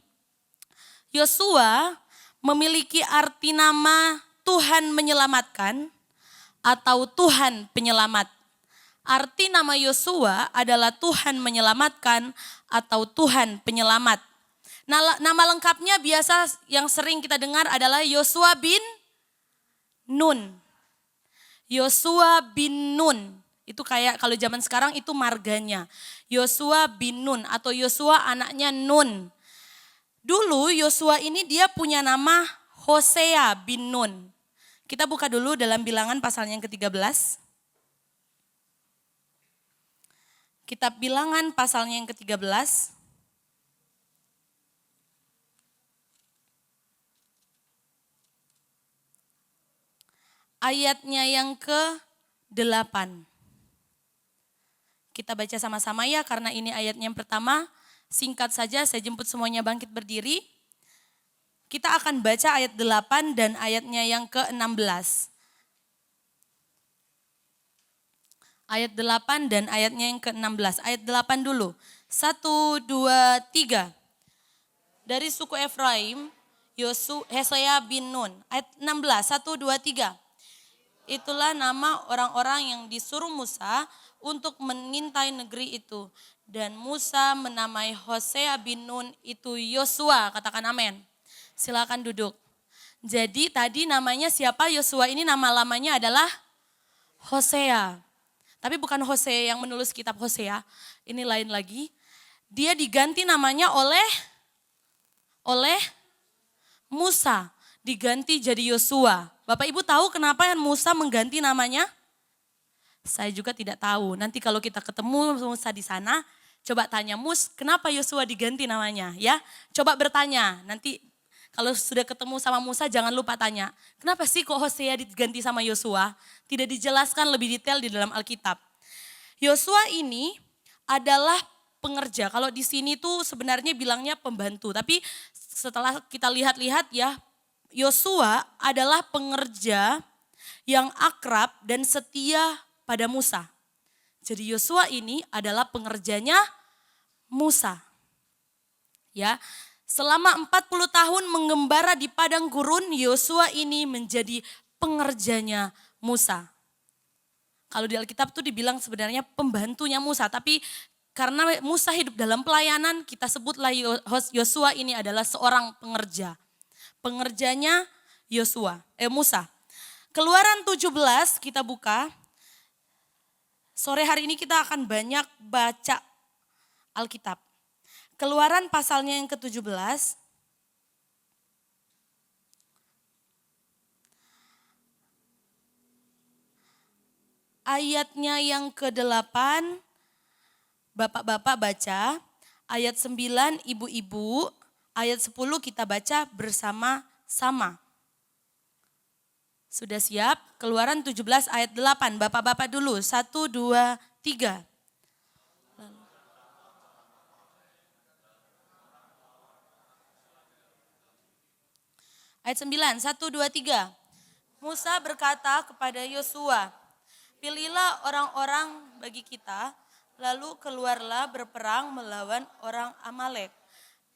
Yosua memiliki arti nama Tuhan menyelamatkan atau Tuhan penyelamat. Arti nama Yosua adalah Tuhan menyelamatkan atau Tuhan penyelamat. Nama lengkapnya biasa yang sering kita dengar adalah Yosua bin Nun. Yosua bin Nun. Itu kayak kalau zaman sekarang itu marganya. Yosua bin Nun atau Yosua anaknya Nun. Dulu Yosua ini dia punya nama Hosea bin Nun. Kita buka dulu dalam Bilangan pasal yang ke-13. Kitab Bilangan pasalnya yang ke-13. Ayatnya yang ke-8. Kita baca sama-sama ya karena ini ayatnya yang pertama. Singkat saja saya jemput semuanya bangkit berdiri. Kita akan baca ayat 8 dan ayatnya yang ke-16. Ayat 8 dan ayatnya yang ke-16. Ayat 8 dulu. 1, 2, 3. Dari suku Efraim, Hosea bin Nun. Ayat 16, 1, 2, 3. Itulah nama orang-orang yang disuruh Musa untuk mengintai negeri itu. Dan Musa menamai Hosea bin Nun itu Yosua. Katakan amin. Silakan duduk. Jadi tadi namanya siapa? Yosua ini nama lamanya adalah Hosea. Tapi bukan Hosea yang menulis kitab Hosea, ini lain lagi. Dia diganti namanya oleh Musa, diganti jadi Yosua. Bapak Ibu tahu kenapa Musa mengganti namanya? Saya juga tidak tahu. Nanti kalau kita ketemu Musa di sana, coba tanya kenapa Yosua diganti namanya? Ya, coba bertanya. Nanti kalau sudah ketemu sama Musa jangan lupa tanya, kenapa sih kok Hosea diganti sama Yosua? Tidak dijelaskan lebih detail di dalam Alkitab. Yosua ini adalah pengerja. Kalau di sini tuh sebenarnya bilangnya pembantu. Tapi setelah kita lihat-lihat ya, Yosua adalah pengerja yang akrab dan setia pada Musa. Jadi Yosua ini adalah pengerjanya Musa. Ya. Selama 40 tahun mengembara di padang gurun, Yosua ini menjadi pengerjanya Musa. Kalau di Alkitab itu dibilang sebenarnya pembantunya Musa, tapi karena Musa hidup dalam pelayanan, kita sebutlah Yosua ini adalah seorang pengerja. Pengerjanya Musa. Keluaran 17 kita buka. Sore hari ini kita akan banyak baca Alkitab. Keluaran pasalnya yang ke-17. Ayatnya yang ke-8. Bapak-bapak baca. Ayat 9 ibu-ibu. Ayat 10 kita baca bersama-sama. Sudah siap? Keluaran 17 ayat 8. Bapak-bapak dulu. 1, 2, 3. Ayat 9, 1, 2, 3. Musa berkata kepada Yosua, pilihlah orang-orang bagi kita, lalu keluarlah berperang melawan orang Amalek.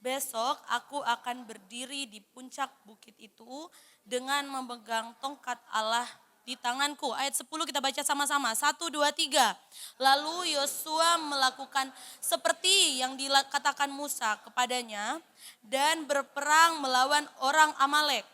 Besok aku akan berdiri di puncak bukit itu dengan memegang tongkat Allah di tanganku. Ayat 10 kita baca sama-sama. 1, 2, 3. Lalu Yosua melakukan seperti yang dikatakan Musa kepadanya dan berperang melawan orang Amalek.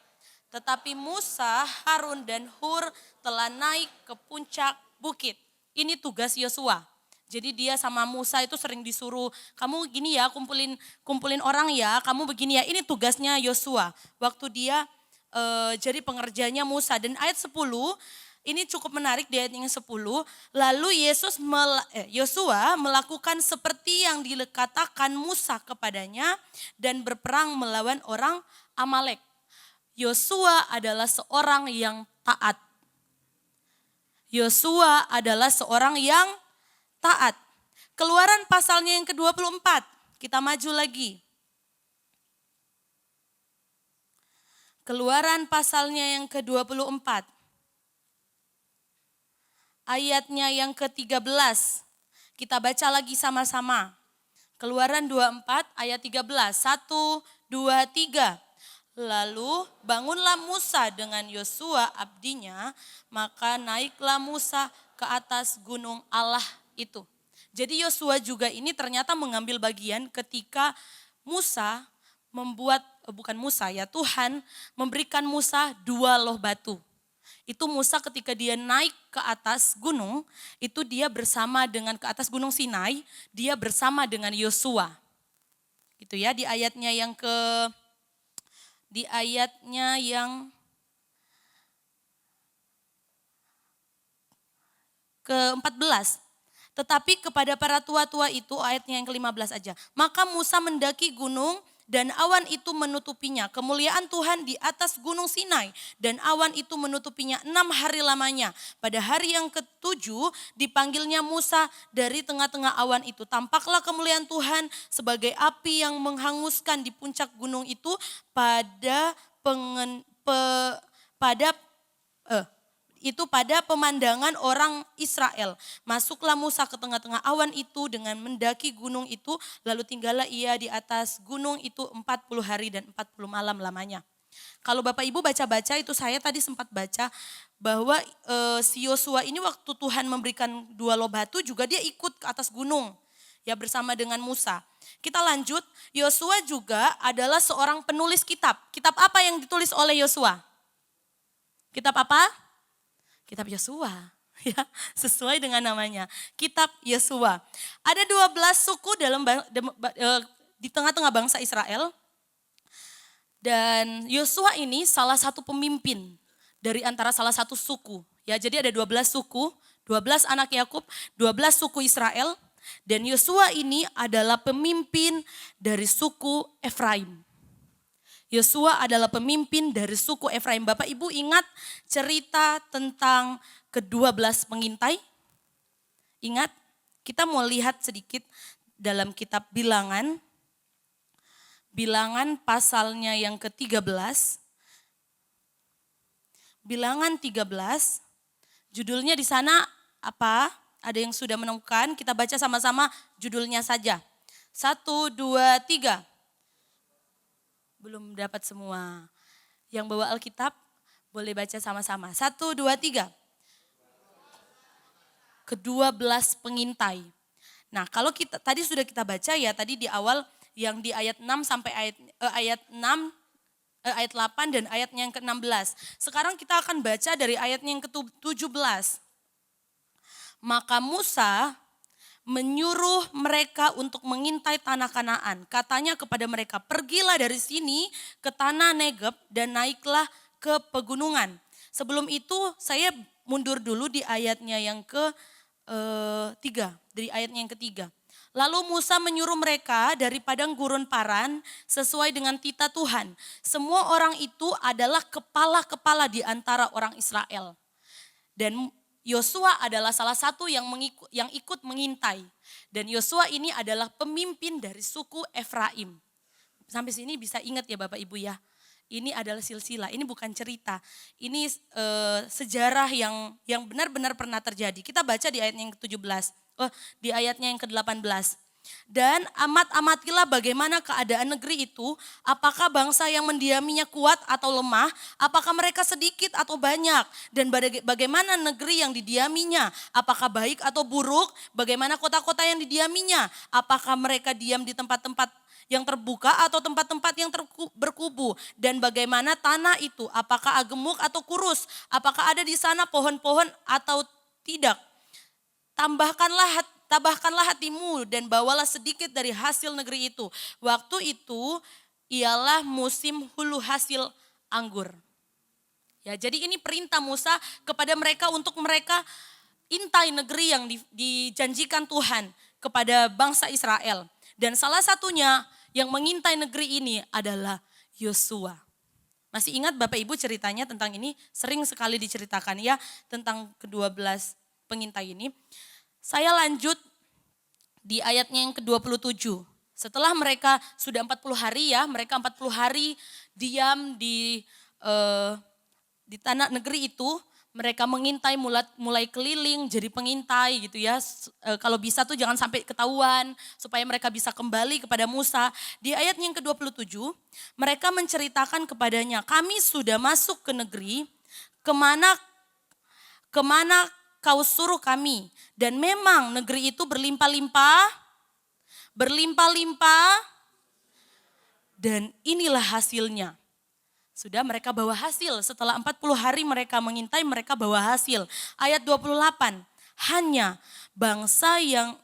Tetapi Musa, Harun dan Hur telah naik ke puncak bukit. Ini tugas Yosua. Jadi dia sama Musa itu sering disuruh, kamu gini ya kumpulin orang ya, kamu begini ya. Ini tugasnya Yosua. Waktu dia jadi pengerjanya Musa. Dan ayat 10, ini cukup menarik di ayat yang 10. Lalu Yosua melakukan seperti yang dikatakan Musa kepadanya dan berperang melawan orang Amalek. Yosua adalah seorang yang taat. Yosua adalah seorang yang taat. Keluaran pasalnya yang ke-24. Kita maju lagi. Keluaran pasalnya yang ke-24. Ayatnya yang ke-13. Kita baca lagi sama-sama. Keluaran 24 ayat 13. 1, 2, 3. Lalu bangunlah Musa dengan Yosua abdinya, maka naiklah Musa ke atas gunung Allah itu. Jadi Yosua juga ini ternyata mengambil bagian ketika Musa Tuhan memberikan Musa 2 loh batu. Itu Musa ketika dia naik ke atas gunung, itu dia bersama dengan ke atas gunung Sinai, dia bersama dengan Yosua. Gitu ya, di ayatnya yang ke-14. Tetapi kepada para tua-tua itu, ayatnya yang ke-15 aja. Maka Musa mendaki gunung dan awan itu menutupinya. Kemuliaan Tuhan di atas gunung Sinai dan awan itu menutupinya 6 hari lamanya. Pada hari yang ke-7 dipanggilnya Musa dari tengah-tengah awan itu. Tampaklah kemuliaan Tuhan sebagai api yang menghanguskan di puncak gunung itu pada pemandangan orang Israel. Masuklah Musa ke tengah-tengah awan itu dengan mendaki gunung itu, lalu tinggallah ia di atas gunung itu 40 hari dan 40 malam lamanya. Kalau Bapak Ibu baca-baca itu, saya tadi sempat baca bahwa si Yosua ini waktu Tuhan memberikan 2 loh batu juga dia ikut ke atas gunung ya bersama dengan Musa. Kita lanjut, Yosua juga adalah seorang penulis kitab. Kitab apa yang ditulis oleh Yosua? Kitab apa? Kitab Yosua, ya, sesuai dengan namanya. Kitab Yosua. Ada 12 suku di tengah-tengah bangsa Israel. Dan Yosua ini salah satu pemimpin dari antara salah satu suku. Ya, jadi ada 12 suku, 12 anak Yakub, 12 suku Israel. Dan Yosua ini adalah pemimpin dari suku Efraim. Yosua adalah pemimpin dari suku Efraim. Bapak Ibu ingat cerita tentang ke-12 pengintai? Ingat? Kita mau lihat sedikit dalam kitab Bilangan. Bilangan pasalnya yang ke-13. Bilangan 13. Judulnya di sana apa? Ada yang sudah menemukan? Kita baca sama-sama judulnya saja. 1, 2, 3. Belum dapat semua. Yang bawa Alkitab boleh baca sama-sama. 1, 2, 3. Ke-12 pengintai. Nah, kalau tadi sudah kita baca ya, tadi di awal yang di ayat 6 sampai ayat 8 dan ayatnya yang ke-16. Sekarang kita akan baca dari ayatnya yang ke-17. Maka Musa menyuruh mereka untuk mengintai tanah Kanaan. Katanya kepada mereka, pergilah dari sini ke tanah Negeb dan naiklah ke pegunungan. Sebelum itu saya mundur dulu di ayatnya yang ke-3. Dari ayatnya yang ke-3. Lalu Musa menyuruh mereka dari padang gurun Paran sesuai dengan titah Tuhan. Semua orang itu adalah kepala-kepala di antara orang Israel. Dan Yosua adalah salah satu yang ikut mengintai. Dan Yosua ini adalah pemimpin dari suku Efraim. Sampai sini bisa ingat ya Bapak Ibu ya. Ini adalah silsilah, ini bukan cerita. Ini sejarah yang benar-benar pernah terjadi. Kita baca di ayatnya yang ke-17. Di ayatnya yang ke-18. Dan amatilah bagaimana keadaan negeri itu, apakah bangsa yang mendiaminya kuat atau lemah, apakah mereka sedikit atau banyak, dan bagaimana negeri yang didiaminya, apakah baik atau buruk, bagaimana kota-kota yang didiaminya, apakah mereka diam di tempat-tempat yang terbuka atau tempat-tempat yang berkubu, dan bagaimana tanah itu, apakah gemuk atau kurus, apakah ada di sana pohon-pohon atau tidak. Tambahkanlah hatimu dan bawalah sedikit dari hasil negeri itu. Waktu itu ialah musim hulu hasil anggur. Ya, jadi ini perintah Musa kepada mereka untuk mereka intai negeri yang dijanjikan Tuhan kepada bangsa Israel. Dan salah satunya yang mengintai negeri ini adalah Yosua. Masih ingat Bapak Ibu ceritanya tentang ini? Sering sekali diceritakan ya tentang ke-12 pengintai ini. Saya lanjut di ayatnya yang ke-27. Setelah mereka sudah 40 hari ya, mereka 40 hari diam di tanah negeri itu, mereka mengintai mulai keliling jadi pengintai gitu ya. Kalau bisa tuh jangan sampai ketahuan supaya mereka bisa kembali kepada Musa. Di ayat yang ke-27 mereka menceritakan kepadanya, kami sudah masuk ke negeri kemana kau suruh kami. Dan memang negeri itu berlimpah-limpah dan inilah hasilnya. Sudah mereka bawa hasil, setelah 40 hari mereka mengintai, mereka bawa hasil. Ayat 28, hanya bangsa yang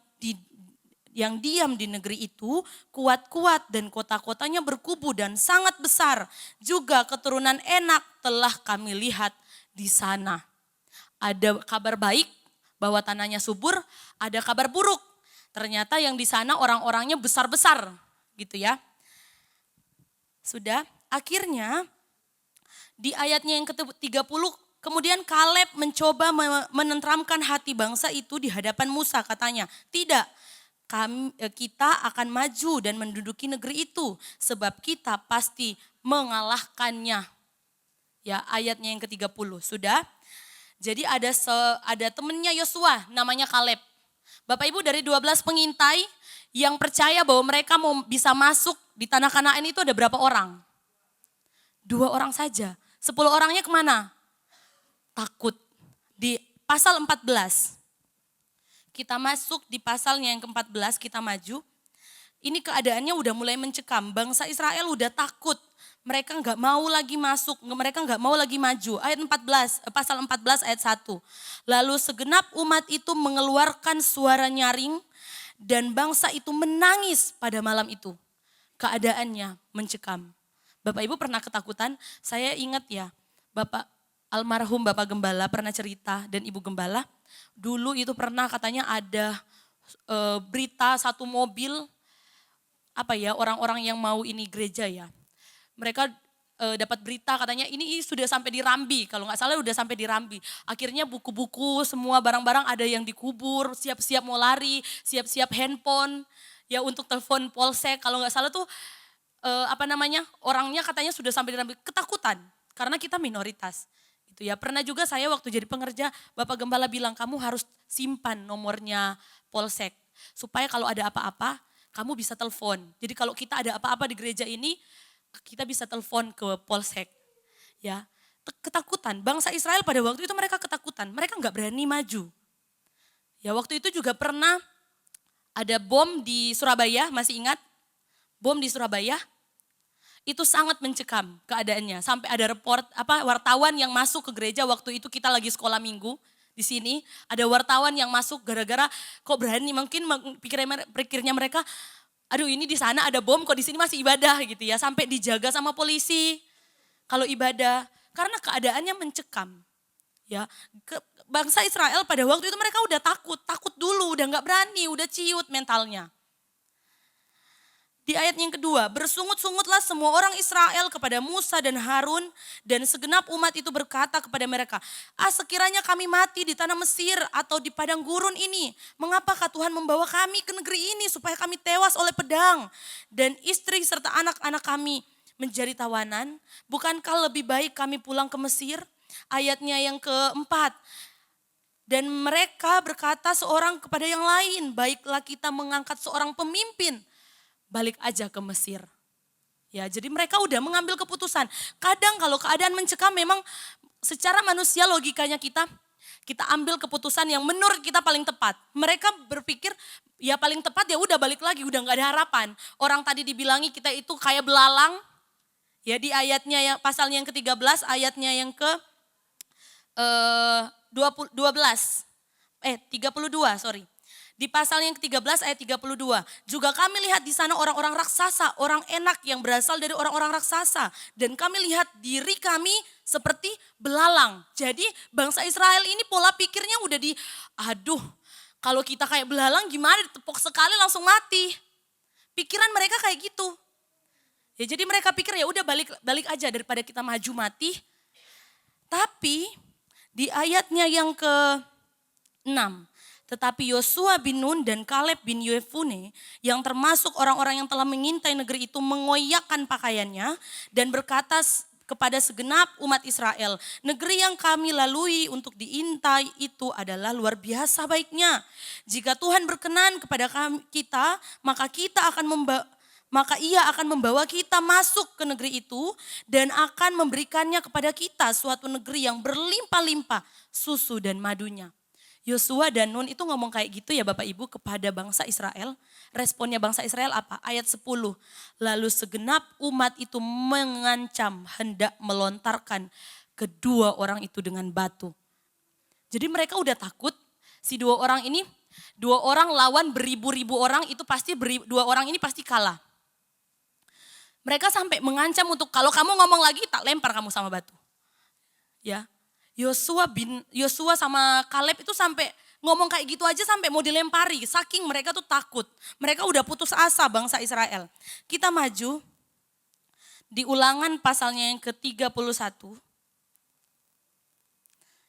diam di negeri itu kuat-kuat dan kota-kotanya berkubu dan sangat besar. Juga keturunan enak telah kami lihat di sana. Ada kabar baik bahwa tanahnya subur, ada kabar buruk. Ternyata yang di sana orang-orangnya besar-besar gitu ya. Sudah, akhirnya di ayatnya yang ke-30, kemudian Kaleb mencoba menenteramkan hati bangsa itu di hadapan Musa, katanya, tidak, kita akan maju dan menduduki negeri itu, sebab kita pasti mengalahkannya. Ya, ayatnya yang ke-30, sudah. Jadi ada temennya Yosua, namanya Kaleb. Bapak Ibu, dari 12 pengintai yang percaya bahwa mereka mau bisa masuk di tanah Kanaan itu ada berapa orang? 2 orang saja. 10 orangnya kemana? Takut. Di pasal 14. Kita masuk di pasalnya yang ke-14, kita maju. Ini keadaannya udah mulai mencekam. Bangsa Israel udah takut. Mereka nggak mau lagi masuk, mereka nggak mau lagi maju. Ayat 14, pasal 14 ayat 1. Lalu segenap umat itu mengeluarkan suara nyaring dan bangsa itu menangis pada malam itu. Keadaannya mencekam. Bapak Ibu pernah ketakutan? Saya ingat ya, almarhum Bapak Gembala pernah cerita dan Ibu Gembala. Dulu itu pernah katanya ada berita satu mobil, orang-orang yang mau ini gereja ya. Mereka dapat berita katanya ini sudah sampai di Rambi, kalau nggak salah udah sampai di Rambi. Akhirnya buku-buku semua barang-barang ada yang dikubur, siap-siap mau lari, siap-siap handphone ya untuk telepon polsek. Kalau nggak salah tuh orangnya katanya sudah sampai di Rambi, ketakutan karena kita minoritas. Gitu ya. Pernah juga saya waktu jadi pengerja, Bapak Gembala bilang kamu harus simpan nomornya polsek supaya kalau ada apa-apa kamu bisa telepon. Jadi kalau kita ada apa-apa di gereja ini, kita bisa telepon ke polsek. Ya, ketakutan. Bangsa Israel pada waktu itu mereka ketakutan. Mereka nggak berani maju. Ya, waktu itu juga pernah ada bom di Surabaya, masih ingat? Bom di Surabaya. Itu sangat mencekam keadaannya. Sampai ada wartawan yang masuk ke gereja waktu itu kita lagi sekolah minggu. Di sini ada wartawan yang masuk gara-gara kok berani, mungkin pikirnya mereka, aduh ini di sana ada bom kok di sini masih ibadah gitu ya, sampai dijaga sama polisi kalau ibadah karena keadaannya mencekam. Ya, bangsa Israel pada waktu itu mereka udah takut dulu, udah nggak berani, udah ciut mentalnya. Di ayat yang kedua, bersungut-sungutlah semua orang Israel kepada Musa dan Harun, dan segenap umat itu berkata kepada mereka, sekiranya kami mati di tanah Mesir atau di padang gurun ini, mengapakah Tuhan membawa kami ke negeri ini supaya kami tewas oleh pedang dan istri serta anak-anak kami menjadi tawanan? Bukankah lebih baik kami pulang ke Mesir? Ayatnya yang keempat, dan mereka berkata seorang kepada yang lain, baiklah kita mengangkat seorang pemimpin, balik aja ke Mesir. Ya, jadi mereka udah mengambil keputusan. Kadang kalau keadaan mencekam memang secara manusia logikanya kita ambil keputusan yang menurut kita paling tepat. Mereka berpikir ya paling tepat ya udah balik lagi, udah nggak ada harapan. Orang tadi dibilangi kita itu kayak belalang. Ya di ayatnya yang pasalnya yang ke-13, ayatnya yang ke 32, sorry. Di pasal yang ke-13 ayat 32. Juga kami lihat di sana orang-orang raksasa, orang enak yang berasal dari orang-orang raksasa. Dan kami lihat diri kami seperti belalang. Jadi bangsa Israel ini pola pikirnya udah kalau kita kayak belalang gimana, ditepok sekali langsung mati. Pikiran mereka kayak gitu. Ya jadi mereka pikir ya udah balik aja daripada kita maju mati. Tapi di ayatnya yang ke-6. Tetapi Yosua bin Nun dan Kaleb bin Yefune yang termasuk orang-orang yang telah mengintai negeri itu mengoyakkan pakaiannya dan berkata kepada segenap umat Israel, negeri yang kami lalui untuk diintai itu adalah luar biasa baiknya. Jika Tuhan berkenan kepada kita, maka Ia akan membawa kita masuk ke negeri itu dan akan memberikannya kepada kita suatu negeri yang berlimpah-limpah susu dan madunya. Yosua dan Nun itu ngomong kayak gitu ya Bapak Ibu kepada bangsa Israel. Responnya bangsa Israel apa? Ayat 10. Lalu segenap umat itu mengancam hendak melontarkan kedua orang itu dengan batu. Jadi mereka udah takut si dua orang lawan beribu-ribu orang itu pasti dua orang ini pasti kalah. Mereka sampai mengancam untuk kalau kamu ngomong lagi tak lempar kamu sama batu. Ya. Yosua sama Kaleb itu sampai ngomong kayak gitu aja sampai mau dilempari. Saking mereka tuh takut. Mereka udah putus asa bangsa Israel. Kita maju di Ulangan pasalnya yang ke-31.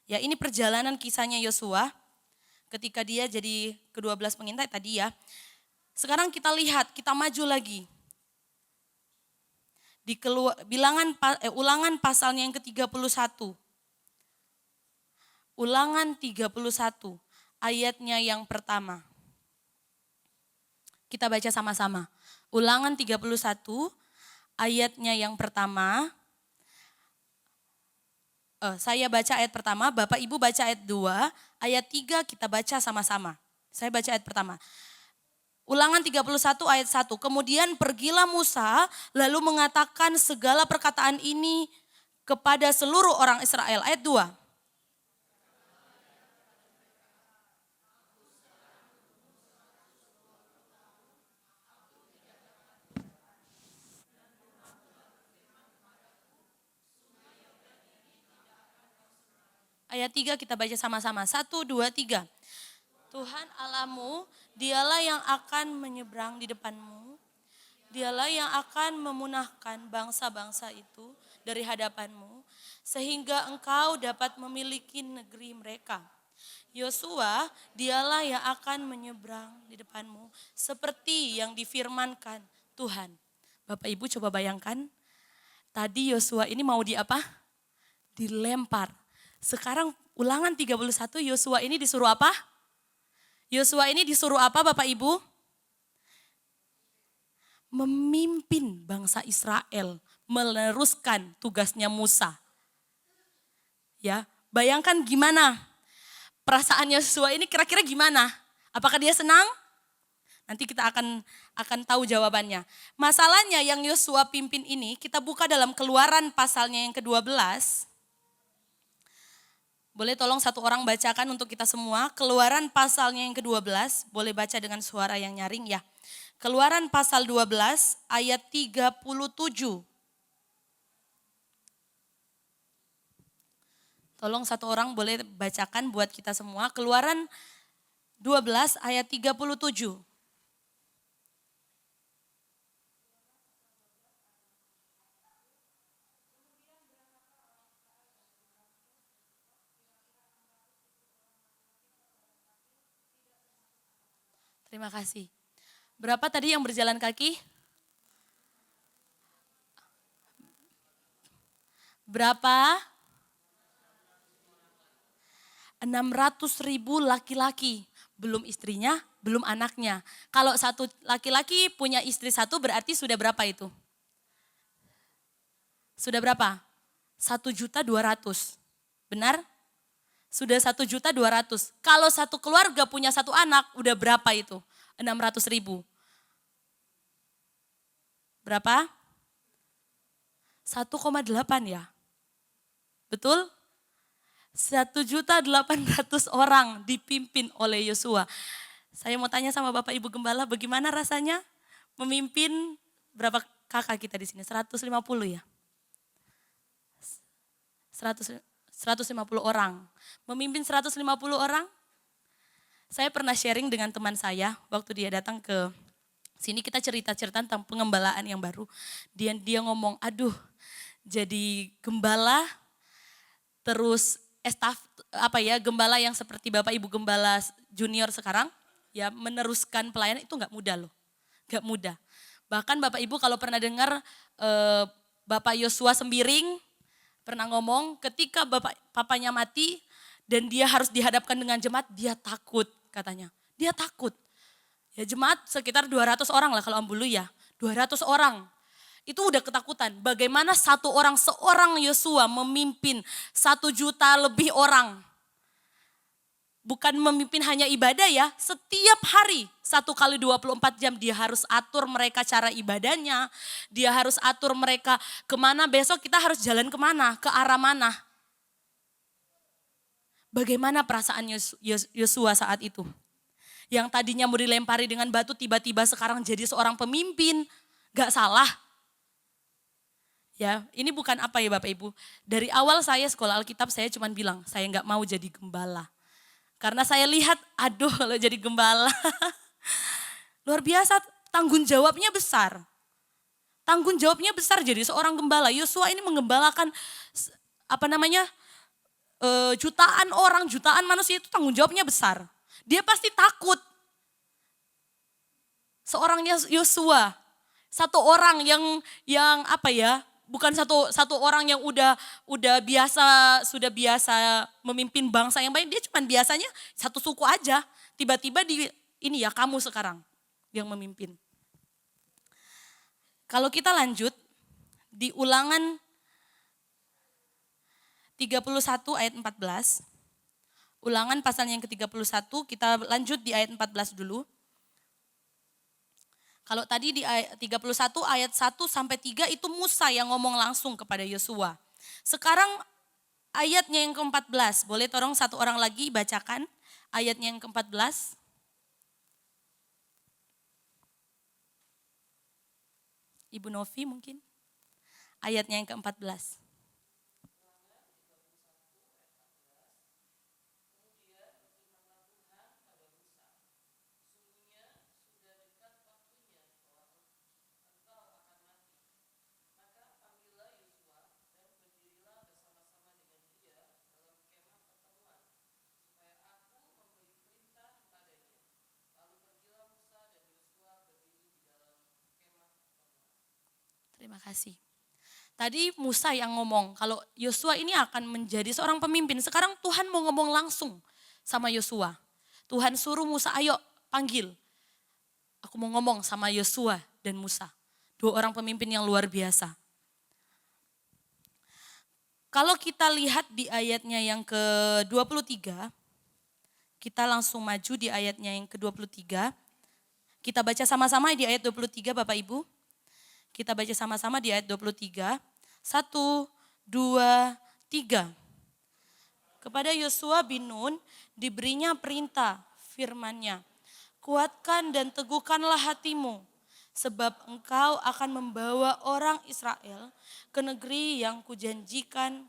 Ya ini perjalanan kisahnya Yosua ketika dia jadi ke-12 pengintai tadi ya. Sekarang kita lihat, kita maju lagi. Di Ulangan pasalnya yang ke-31. Ulangan 31 ayatnya yang pertama. Kita baca sama-sama. Ulangan 31 ayatnya yang pertama. Saya baca ayat pertama, Bapak Ibu baca ayat 2, ayat 3 kita baca sama-sama. Saya baca ayat pertama. Ulangan 31 ayat 1. Kemudian pergilah Musa lalu mengatakan segala perkataan ini kepada seluruh orang Israel. Ayat 2. Ayat 3 kita baca sama-sama. 1, 2, 3. Tuhan Allahmu, dialah yang akan menyeberang di depanmu. Dialah yang akan memunahkan bangsa-bangsa itu dari hadapanmu. Sehingga engkau dapat memiliki negeri mereka. Yosua, dialah yang akan menyeberang di depanmu. Seperti yang difirmankan Tuhan. Bapak Ibu coba bayangkan. Tadi Yosua ini mau dilempar. Sekarang Ulangan 31 Yosua ini disuruh apa? Yosua ini disuruh apa Bapak Ibu? Memimpin bangsa Israel, meneruskan tugasnya Musa. Ya, bayangkan gimana perasaan Yosua ini kira-kira gimana? Apakah dia senang? Nanti kita akan tahu jawabannya. Masalahnya yang Yosua pimpin ini kita buka dalam Keluaran pasalnya yang ke-12. Boleh tolong satu orang bacakan untuk kita semua. Keluaran pasalnya yang ke-12. Boleh baca dengan suara yang nyaring ya. Keluaran pasal 12 ayat 37. Tolong satu orang boleh bacakan buat kita semua. Keluaran 12 ayat 37. Terima kasih. Berapa tadi yang berjalan kaki? Berapa? 600.000 laki-laki. Belum istrinya, belum anaknya. Kalau satu laki-laki punya istri satu berarti sudah berapa itu? Sudah berapa? 1.200.000. Benar? Sudah 1.200.000. Kalau satu keluarga punya satu anak, udah berapa itu? 600.000. Berapa? 1,8 ya? Betul? 1.800.000 orang dipimpin oleh Yosua. Saya mau tanya sama Bapak Ibu Gembala, bagaimana rasanya memimpin berapa kakak kita di sini? 150 ya? 150 orang. Memimpin 150 orang. Saya pernah sharing dengan teman saya waktu dia datang ke sini, kita cerita-cerita tentang pengembalaan yang baru. Dia ngomong, aduh jadi gembala terus gembala yang seperti Bapak Ibu Gembala junior sekarang, ya meneruskan pelayanan itu nggak mudah loh, nggak mudah. Bahkan Bapak Ibu kalau pernah dengar Bapak Yosua Sembiring pernah ngomong ketika papanya mati dan dia harus dihadapkan dengan jemaat, dia takut katanya, dia takut. Ya jemaat sekitar 200 orang lah kalau Ambulu ya, 200 orang. Itu udah ketakutan. Bagaimana seorang Yosua memimpin 1 juta lebih orang. Bukan memimpin hanya ibadah ya, setiap hari 1 kali 24 jam dia harus atur mereka cara ibadahnya. Dia harus atur mereka kemana besok kita harus jalan kemana, ke arah mana. Bagaimana perasaan Yosua saat itu? Yang tadinya mau dilempari dengan batu tiba-tiba sekarang jadi seorang pemimpin. Gak salah. Ya, ini bukan apa ya Bapak Ibu. Dari awal saya sekolah Alkitab saya cuma bilang, saya nggak mau jadi gembala. Karena saya lihat, aduh kalau jadi gembala. Luar biasa, tanggung jawabnya besar. Tanggung jawabnya besar jadi seorang gembala. Yosua ini menggembalakan jutaan orang, jutaan manusia, itu tanggung jawabnya besar. Dia pasti takut. Seorang Yosua, satu orang yang bukan satu orang yang sudah biasa memimpin bangsa yang baik, dia cuma biasanya satu suku aja. Tiba-tiba kamu sekarang yang memimpin. Kalau kita lanjut di Ulangan 31 ayat 14. Ulangan pasal yang ke-31, kita lanjut di ayat 14 dulu. Kalau tadi di ayat 31 ayat 1 sampai 3 itu Musa yang ngomong langsung kepada Yosua. Sekarang ayatnya yang ke-14, boleh tolong satu orang lagi bacakan ayatnya yang ke-14. Ibu Novi mungkin. Ayatnya yang ke-14. Terima kasih. Tadi Musa yang ngomong kalau Yosua ini akan menjadi seorang pemimpin. Sekarang Tuhan mau ngomong langsung sama Yosua. Tuhan suruh Musa, ayo panggil. Aku mau ngomong sama Yosua dan Musa. 2 orang pemimpin yang luar biasa. Kalau kita lihat di ayatnya yang ke-23, kita langsung maju di ayatnya yang ke-23. Kita baca sama-sama di ayat 23 Bapak Ibu. Kita baca sama-sama di ayat 23. 1, 2, 3. Kepada Yosua bin Nun diberinya perintah firman-Nya. Kuatkan dan teguhkanlah hatimu, sebab engkau akan membawa orang Israel ke negeri yang kujanjikan.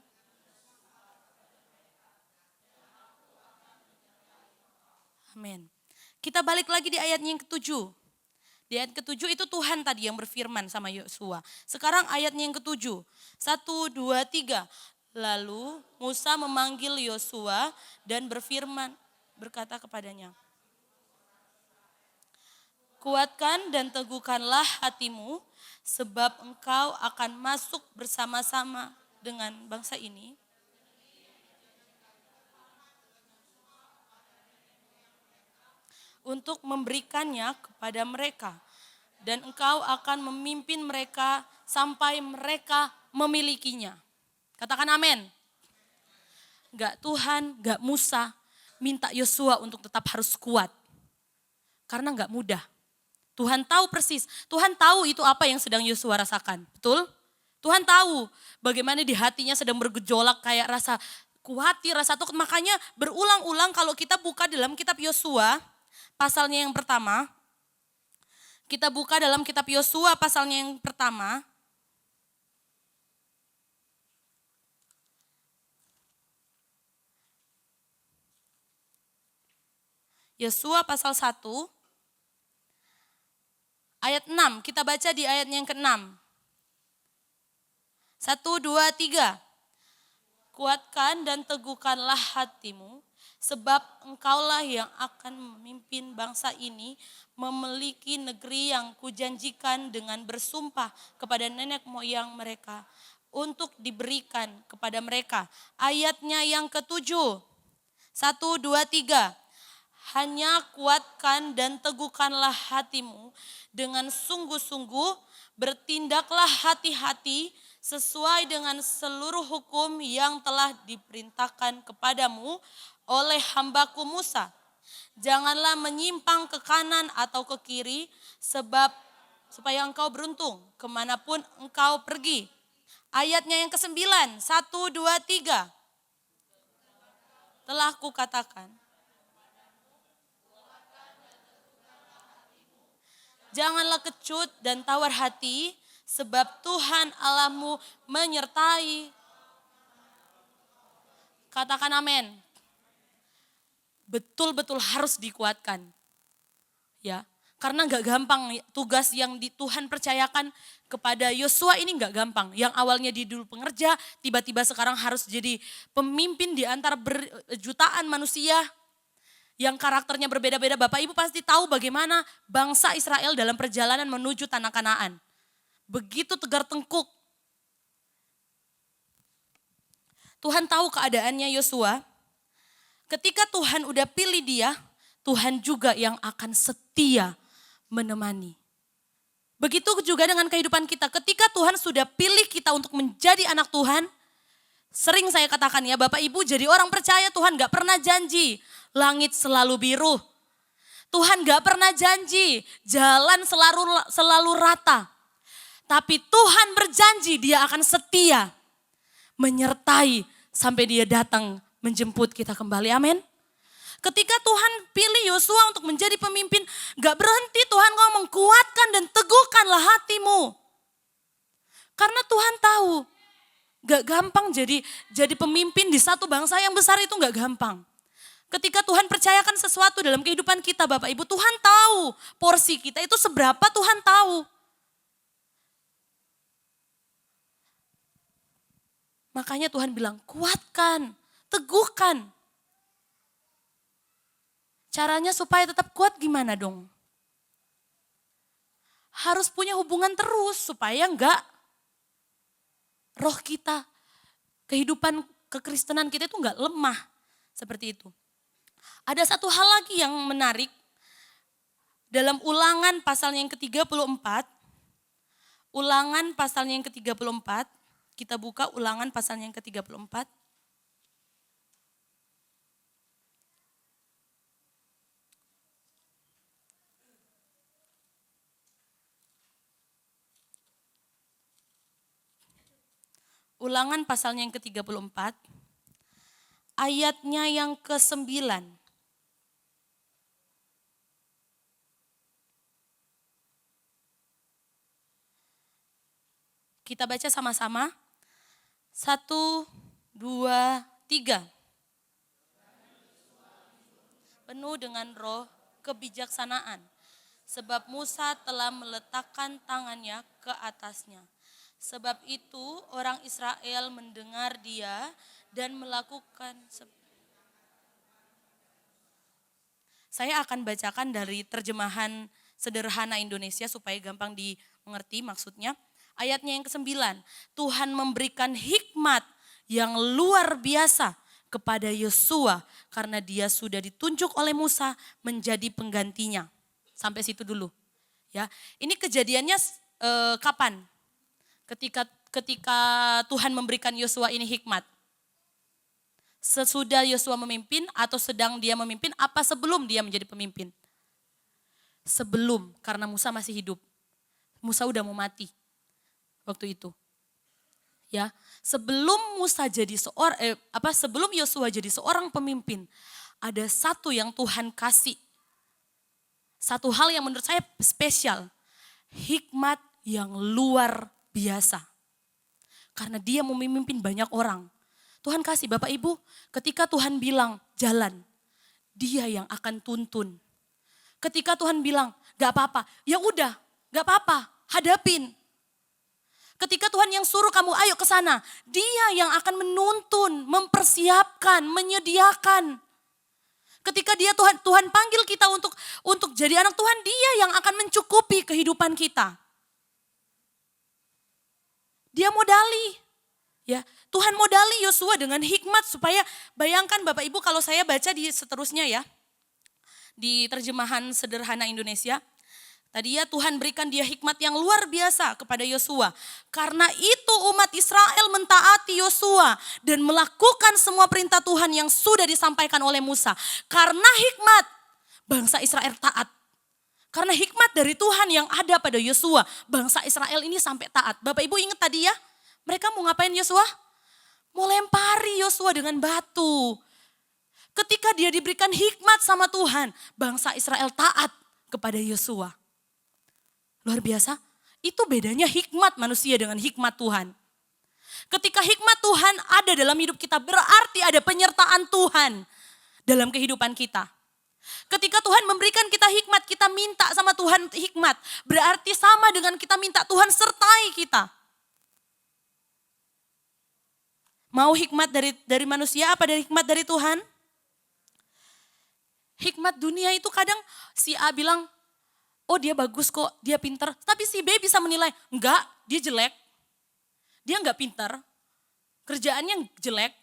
Amin. Kita balik lagi di ayatnya yang ke-7. Di ayat ke-7 itu Tuhan tadi yang berfirman sama Yosua. Sekarang ayatnya yang ke-7. 1, 2, 3. Lalu Musa memanggil Yosua dan berfirman, berkata kepadanya, Kuatkan dan teguhkanlah hatimu, sebab engkau akan masuk bersama-sama dengan bangsa ini untuk memberikannya kepada mereka. Dan engkau akan memimpin mereka sampai mereka memilikinya. Katakan amin. Gak Tuhan, gak Musa minta Yosua untuk tetap harus kuat. Karena gak mudah. Tuhan tahu persis, Tuhan tahu itu apa yang sedang Yosua rasakan, betul? Tuhan tahu bagaimana di hatinya sedang bergejolak kayak rasa khawatir, rasa takut. Makanya berulang-ulang kalau kita buka dalam kitab Yosua, pasalnya yang pertama. Kita buka dalam kitab Yosua pasalnya yang pertama. Yosua pasal 1. Ayat 6, kita baca di ayatnya yang ke-6. 1, 2, 3. Kuatkan dan teguhkanlah hatimu, sebab engkaulah yang akan memimpin bangsa ini memiliki negeri yang kujanjikan dengan bersumpah kepada nenek moyang mereka untuk diberikan kepada mereka. Ayatnya yang ke-7. 1, 2, 3. Hanya kuatkan dan teguhkanlah hatimu dengan sungguh-sungguh, bertindaklah hati-hati sesuai dengan seluruh hukum yang telah diperintahkan kepadamu oleh hambaku Musa. Janganlah menyimpang ke kanan atau ke kiri, supaya engkau beruntung kemanapun engkau pergi. Ayatnya yang ke-9, 1, 2, 3. Telah kukatakan, janganlah kecut dan tawar hati, sebab Tuhan Allahmu menyertai. Katakan amin. Betul-betul harus dikuatkan. Ya, karena gak gampang tugas yang Tuhan percayakan kepada Yosua ini gak gampang. Yang awalnya dia dulu pengerja, tiba-tiba sekarang harus jadi pemimpin di antara jutaan manusia. Yang karakternya berbeda-beda. Bapak Ibu pasti tahu bagaimana bangsa Israel dalam perjalanan menuju tanah Kanaan. Begitu tegar tengkuk. Tuhan tahu keadaannya Yosua. Ketika Tuhan udah pilih dia, Tuhan juga yang akan setia menemani. Begitu juga dengan kehidupan kita. Ketika Tuhan sudah pilih kita untuk menjadi anak Tuhan, sering saya katakan ya Bapak Ibu, jadi orang percaya Tuhan gak pernah janji langit selalu biru. Tuhan gak pernah janji jalan selalu rata. Tapi Tuhan berjanji dia akan setia menyertai sampai dia datang menjemput kita kembali. Amin. Ketika Tuhan pilih Yosua untuk menjadi pemimpin, gak berhenti Tuhan ngomong, kuatkan dan teguhkanlah hatimu. Karena Tuhan tahu gak gampang jadi pemimpin di satu bangsa yang besar, itu gak gampang. Ketika Tuhan percayakan sesuatu dalam kehidupan kita Bapak Ibu, Tuhan tahu porsi kita itu seberapa, Tuhan tahu. Makanya Tuhan bilang kuatkan, teguhkan. Caranya supaya tetap kuat gimana dong? Harus punya hubungan terus supaya enggak roh kita, kehidupan kekristenan kita itu enggak lemah seperti itu. Ada satu hal lagi yang menarik dalam Ulangan pasalnya yang ke-34. Ulangan pasalnya yang ke-34. Kita buka Ulangan pasalnya yang ke-34. Ulangan pasalnya yang ke-34. Ayatnya yang ke-9. Kita baca sama-sama. 1, 2, 3. Penuh dengan roh kebijaksanaan, sebab Musa telah meletakkan tangannya ke atasnya. Sebab itu orang Israel mendengar dia dan melakukan. Saya akan bacakan dari terjemahan Sederhana Indonesia supaya gampang dimengerti maksudnya. Ayatnya yang ke-9, Tuhan memberikan hikmat yang luar biasa kepada Yosua karena dia sudah ditunjuk oleh Musa menjadi penggantinya. Sampai situ dulu. Ya, ini kejadiannya kapan? Ketika Tuhan memberikan Yosua ini hikmat. Sesudah Yosua memimpin atau sedang dia memimpin, apa sebelum dia menjadi pemimpin? Sebelum, karena Musa masih hidup. Musa udah mau mati waktu itu. Ya, sebelum sebelum Yosua jadi seorang pemimpin, ada satu yang Tuhan kasih. Satu hal yang menurut saya spesial, hikmat yang luar biasa. Karena dia mau memimpin banyak orang. Tuhan kasih Bapak Ibu, ketika Tuhan bilang jalan, dia yang akan tuntun. Ketika Tuhan bilang gak apa-apa, ya udah gak apa-apa, hadapin. Ketika Tuhan yang suruh kamu ayo ke sana, dia yang akan menuntun, mempersiapkan, menyediakan. Ketika Tuhan panggil kita untuk jadi anak Tuhan, dia yang akan mencukupi kehidupan kita. Dia modali. Ya, Tuhan modali Yosua dengan hikmat supaya bayangkan Bapak Ibu kalau saya baca di seterusnya ya. Di terjemahan sederhana Indonesia. Tadi ya Tuhan berikan dia hikmat yang luar biasa kepada Yosua. Karena itu umat Israel mentaati Yosua dan melakukan semua perintah Tuhan yang sudah disampaikan oleh Musa. Karena hikmat bangsa Israel taat. Karena hikmat dari Tuhan yang ada pada Yosua, bangsa Israel ini sampai taat. Bapak Ibu ingat tadi ya, mereka mau ngapain Yosua? Mau lempari Yosua dengan batu. Ketika dia diberikan hikmat sama Tuhan, bangsa Israel taat kepada Yosua. Luar biasa, itu bedanya hikmat manusia dengan hikmat Tuhan. Ketika hikmat Tuhan ada dalam hidup kita, berarti ada penyertaan Tuhan dalam kehidupan kita. Ketika Tuhan memberikan kita hikmat, kita minta sama Tuhan hikmat. Berarti sama dengan kita minta Tuhan sertai kita. Mau hikmat dari manusia apa dari hikmat dari Tuhan? Hikmat dunia itu kadang si A bilang, oh dia bagus kok, dia pintar. Tapi si B bisa menilai, enggak dia jelek. Dia enggak pintar, kerjaannya jelek.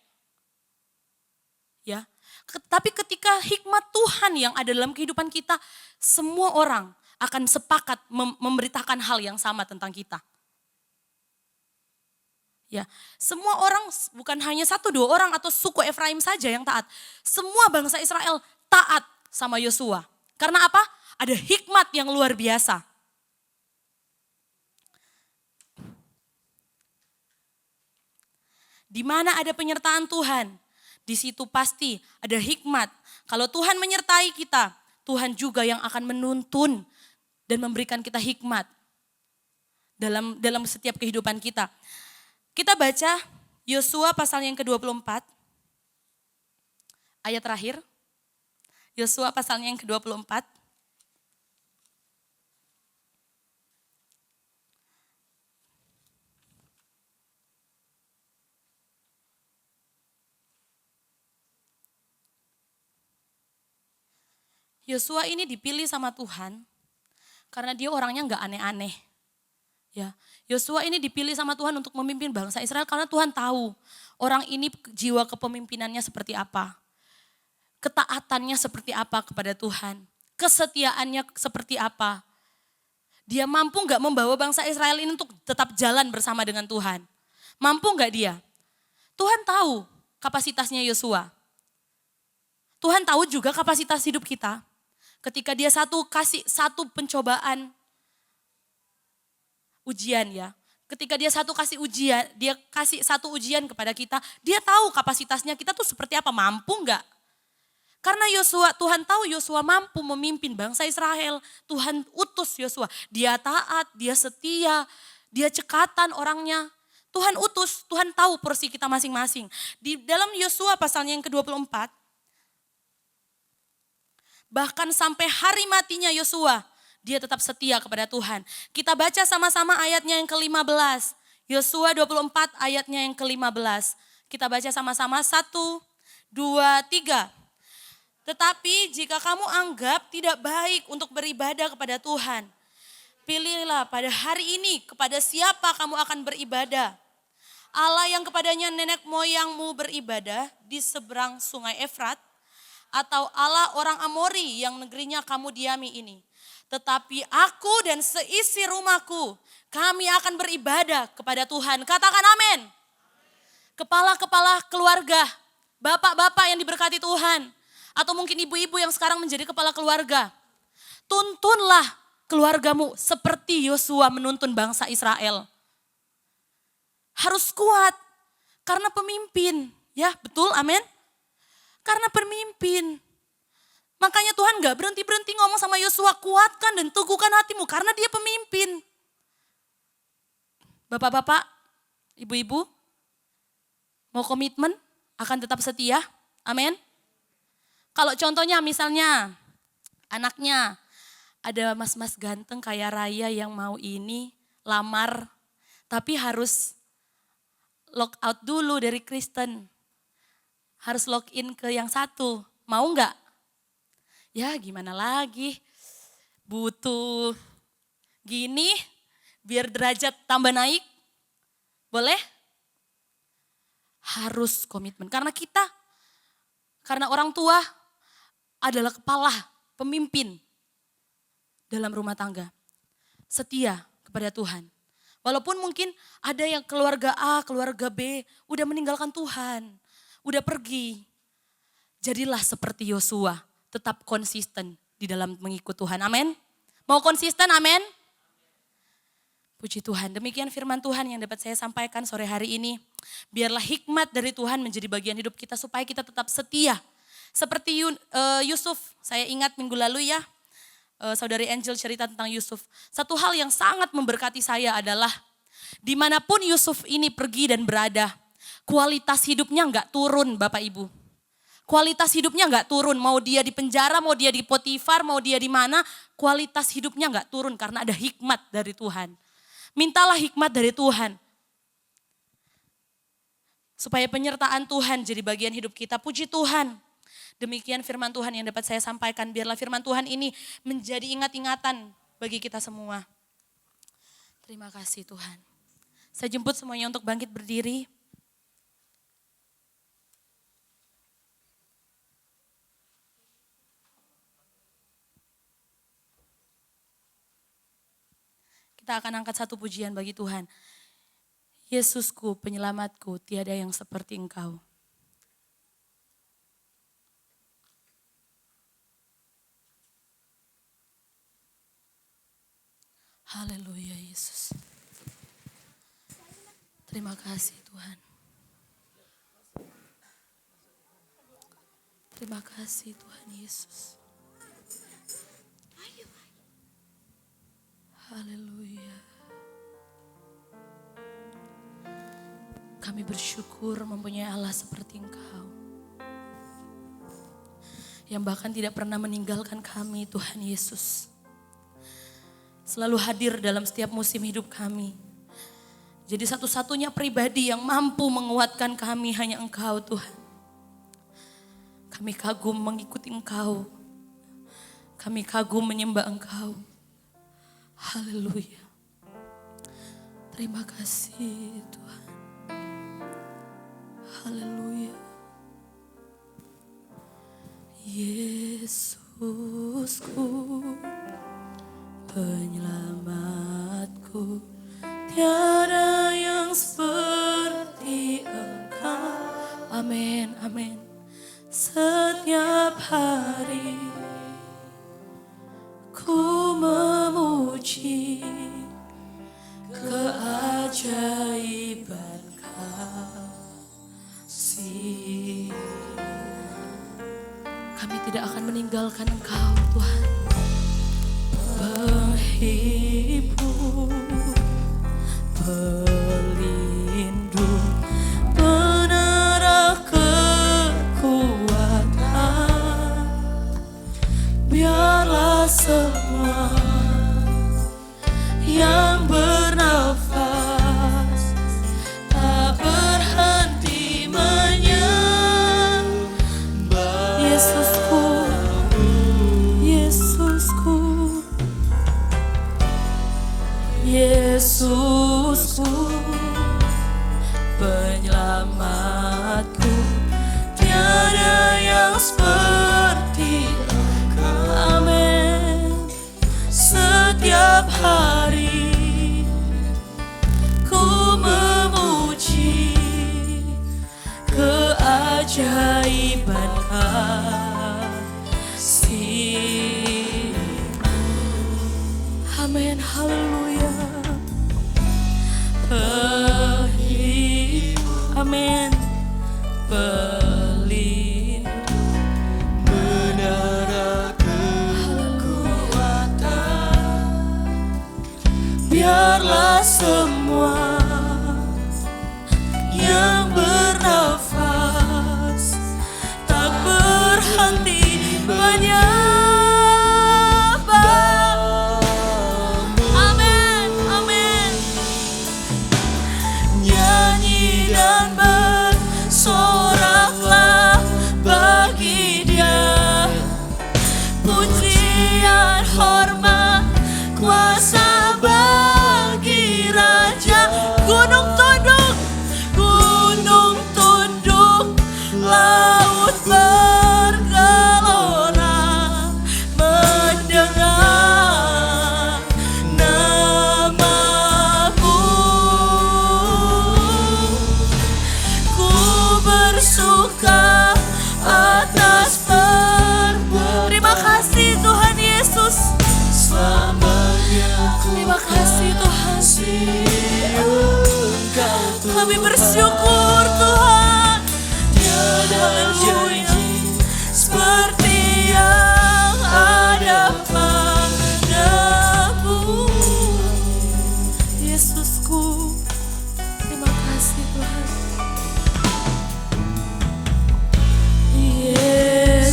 Ya, tapi ketika hikmat Tuhan yang ada dalam kehidupan kita, semua orang akan sepakat memberitakan hal yang sama tentang kita. Ya, semua orang bukan hanya 1-2 orang atau suku Efraim saja yang taat. Semua bangsa Israel taat sama Yosua. Karena apa? Ada hikmat yang luar biasa. Di mana ada penyertaan Tuhan, di situ pasti ada hikmat. Kalau Tuhan menyertai kita, Tuhan juga yang akan menuntun dan memberikan kita hikmat dalam setiap kehidupan kita. Kita baca Yosua pasal yang ke-24, ayat terakhir. Yosua pasalnya yang ke-24. Yosua ini dipilih sama Tuhan karena dia orangnya nggak aneh-aneh. Ya, Yosua ini dipilih sama Tuhan untuk memimpin bangsa Israel karena Tuhan tahu orang ini jiwa kepemimpinannya seperti apa. Ketaatannya seperti apa kepada Tuhan. Kesetiaannya seperti apa. Dia mampu gak membawa bangsa Israel ini untuk tetap jalan bersama dengan Tuhan. Mampu gak dia? Tuhan tahu kapasitasnya Yosua. Tuhan tahu juga kapasitas hidup kita. Ketika dia kasih satu pencobaan, ujian ya. Ketika dia kasih satu ujian kepada kita, dia tahu kapasitasnya kita tuh seperti apa, mampu enggak? Karena Tuhan tahu Yosua mampu memimpin bangsa Israel. Tuhan utus Yosua, dia taat, dia setia, dia cekatan orangnya. Tuhan utus, Tuhan tahu porsi kita masing-masing. Di dalam Yosua pasalnya yang ke-24, bahkan sampai hari matinya Yosua, dia tetap setia kepada Tuhan. Kita baca sama-sama ayatnya yang ke-15. Yosua 24 ayatnya yang ke-15. Kita baca sama-sama 1, 2, 3. Tetapi jika kamu anggap tidak baik untuk beribadah kepada Tuhan, pilihlah pada hari ini kepada siapa kamu akan beribadah. Allah yang kepadanya nenek moyangmu beribadah di seberang sungai Efrat, atau Allah orang Amori yang negerinya kamu diami ini. Tetapi aku dan seisi rumahku, kami akan beribadah kepada Tuhan. Katakan amin. Kepala-kepala keluarga, bapak-bapak yang diberkati Tuhan, atau mungkin ibu-ibu yang sekarang menjadi kepala keluarga. Tuntunlah keluargamu seperti Yosua menuntun bangsa Israel. Harus kuat karena pemimpin, ya betul, amin. Karena pemimpin. Makanya Tuhan gak berhenti-berhenti ngomong sama Yosua, kuatkan dan teguhkan hatimu karena dia pemimpin. Bapak-bapak, ibu-ibu, mau komitmen akan tetap setia, amin. Kalau contohnya misalnya anaknya ada mas-mas ganteng kayak Raya yang mau ini lamar, tapi harus lock out dulu dari Kristen. Harus login ke yang satu, mau nggak? Ya gimana lagi, butuh gini biar derajat tambah naik, boleh? Harus komitmen, karena orang tua adalah kepala, pemimpin dalam rumah tangga. Setia kepada Tuhan. Walaupun mungkin ada yang keluarga A, keluarga B udah meninggalkan Tuhan, udah pergi. Jadilah seperti Yosua, tetap konsisten di dalam mengikut Tuhan. Amin. Mau konsisten, amin. Puji Tuhan, demikian firman Tuhan yang dapat saya sampaikan sore hari ini. Biarlah hikmat dari Tuhan menjadi bagian hidup kita supaya kita tetap setia. Seperti Yusuf, saya ingat minggu lalu ya, Saudari Angel cerita tentang Yusuf. Satu hal yang sangat memberkati saya adalah dimanapun Yusuf ini pergi dan berada, kualitas hidupnya enggak turun Bapak Ibu. Kualitas hidupnya enggak turun, mau dia di penjara, mau dia di Potifar, mau dia di mana, kualitas hidupnya enggak turun karena ada hikmat dari Tuhan. Mintalah hikmat dari Tuhan. Supaya penyertaan Tuhan jadi bagian hidup kita. Puji Tuhan. Demikian firman Tuhan yang dapat saya sampaikan. Biarlah firman Tuhan ini menjadi ingat-ingatan bagi kita semua. Terima kasih Tuhan. Saya jemput semuanya untuk bangkit berdiri. Kita akan angkat satu pujian bagi Tuhan. Yesusku, penyelamatku, tiada yang seperti Engkau. Haleluya Yesus. Terima kasih Tuhan. Terima kasih Tuhan Yesus. Haleluya. Kami bersyukur mempunyai Allah seperti Engkau. Yang bahkan tidak pernah meninggalkan kami Tuhan Yesus. Selalu hadir dalam setiap musim hidup kami. Jadi satu-satunya pribadi yang mampu menguatkan kami hanya Engkau Tuhan. Kami kagum mengikuti Engkau. Kami kagum menyembah Engkau. Haleluya. Terima kasih Tuhan. Haleluya. Yesusku, penyelamatku, tiada yang seperti Engkau. Amin, amin. Setiap hari ku memuji keajaiban kasih. Kami tidak akan meninggalkan Engkau Tuhan. Penghibur, pelindung, penerang kekuatan. Biarlah semua yang bernafas tak berhenti menyembah Yesusku. semua yang bernafas tak berhenti menyembah. Amin, amin. Nyanyi dan bersoraklah bagi Dia, pujian, hormat, kuasa bagi Raja. Gunung tunduk, laut bergelora mendengar namamu. Ku bersuka atas perbuatan. Terima kasih Tuhan Yesus. Terima kasih Tuhan. Kami bersyukur Tuhan. Haleluya. Seperti yang ada padamu, Yesusku, terima kasih Tuhan.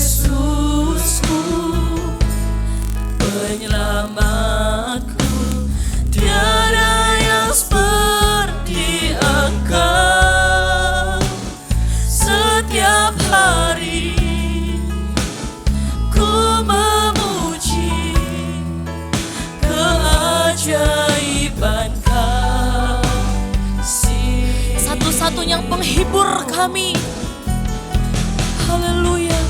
Yesusku, penyelamatku, tiada yang seperti Engkau. Setiap hari ku memuji keajaiban kasih. Satu-satunya penghibur kami. Haleluya.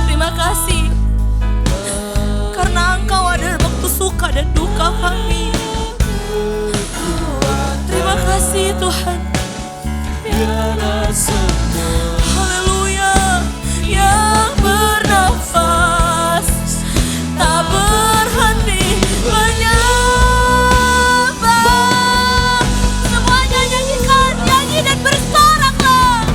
Terima kasih. Karena Engkau ada waktu suka dan duka kami. Terima kasih Tuhan. Haleluya, yang bernafas tak berhenti menyembah. Semuanya nyanyikan, nyanyi dan bersoraklah.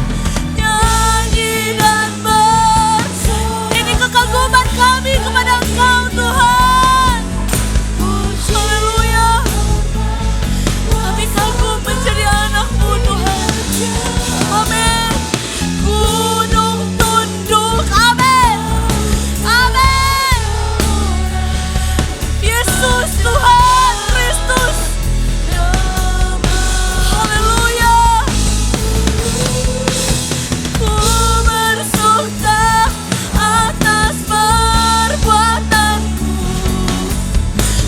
Nyanyi dan bersorak. Ini kekaguman kami kepada Engkau Tuhan. Haleluya. Kami kagum menjadi anak-Mu Tuhan. Amin. Gunung tunduk. Amin. Amin. Yesus Tuhan Kristus. Haleluya. Ku bersuka atas perbuatanku.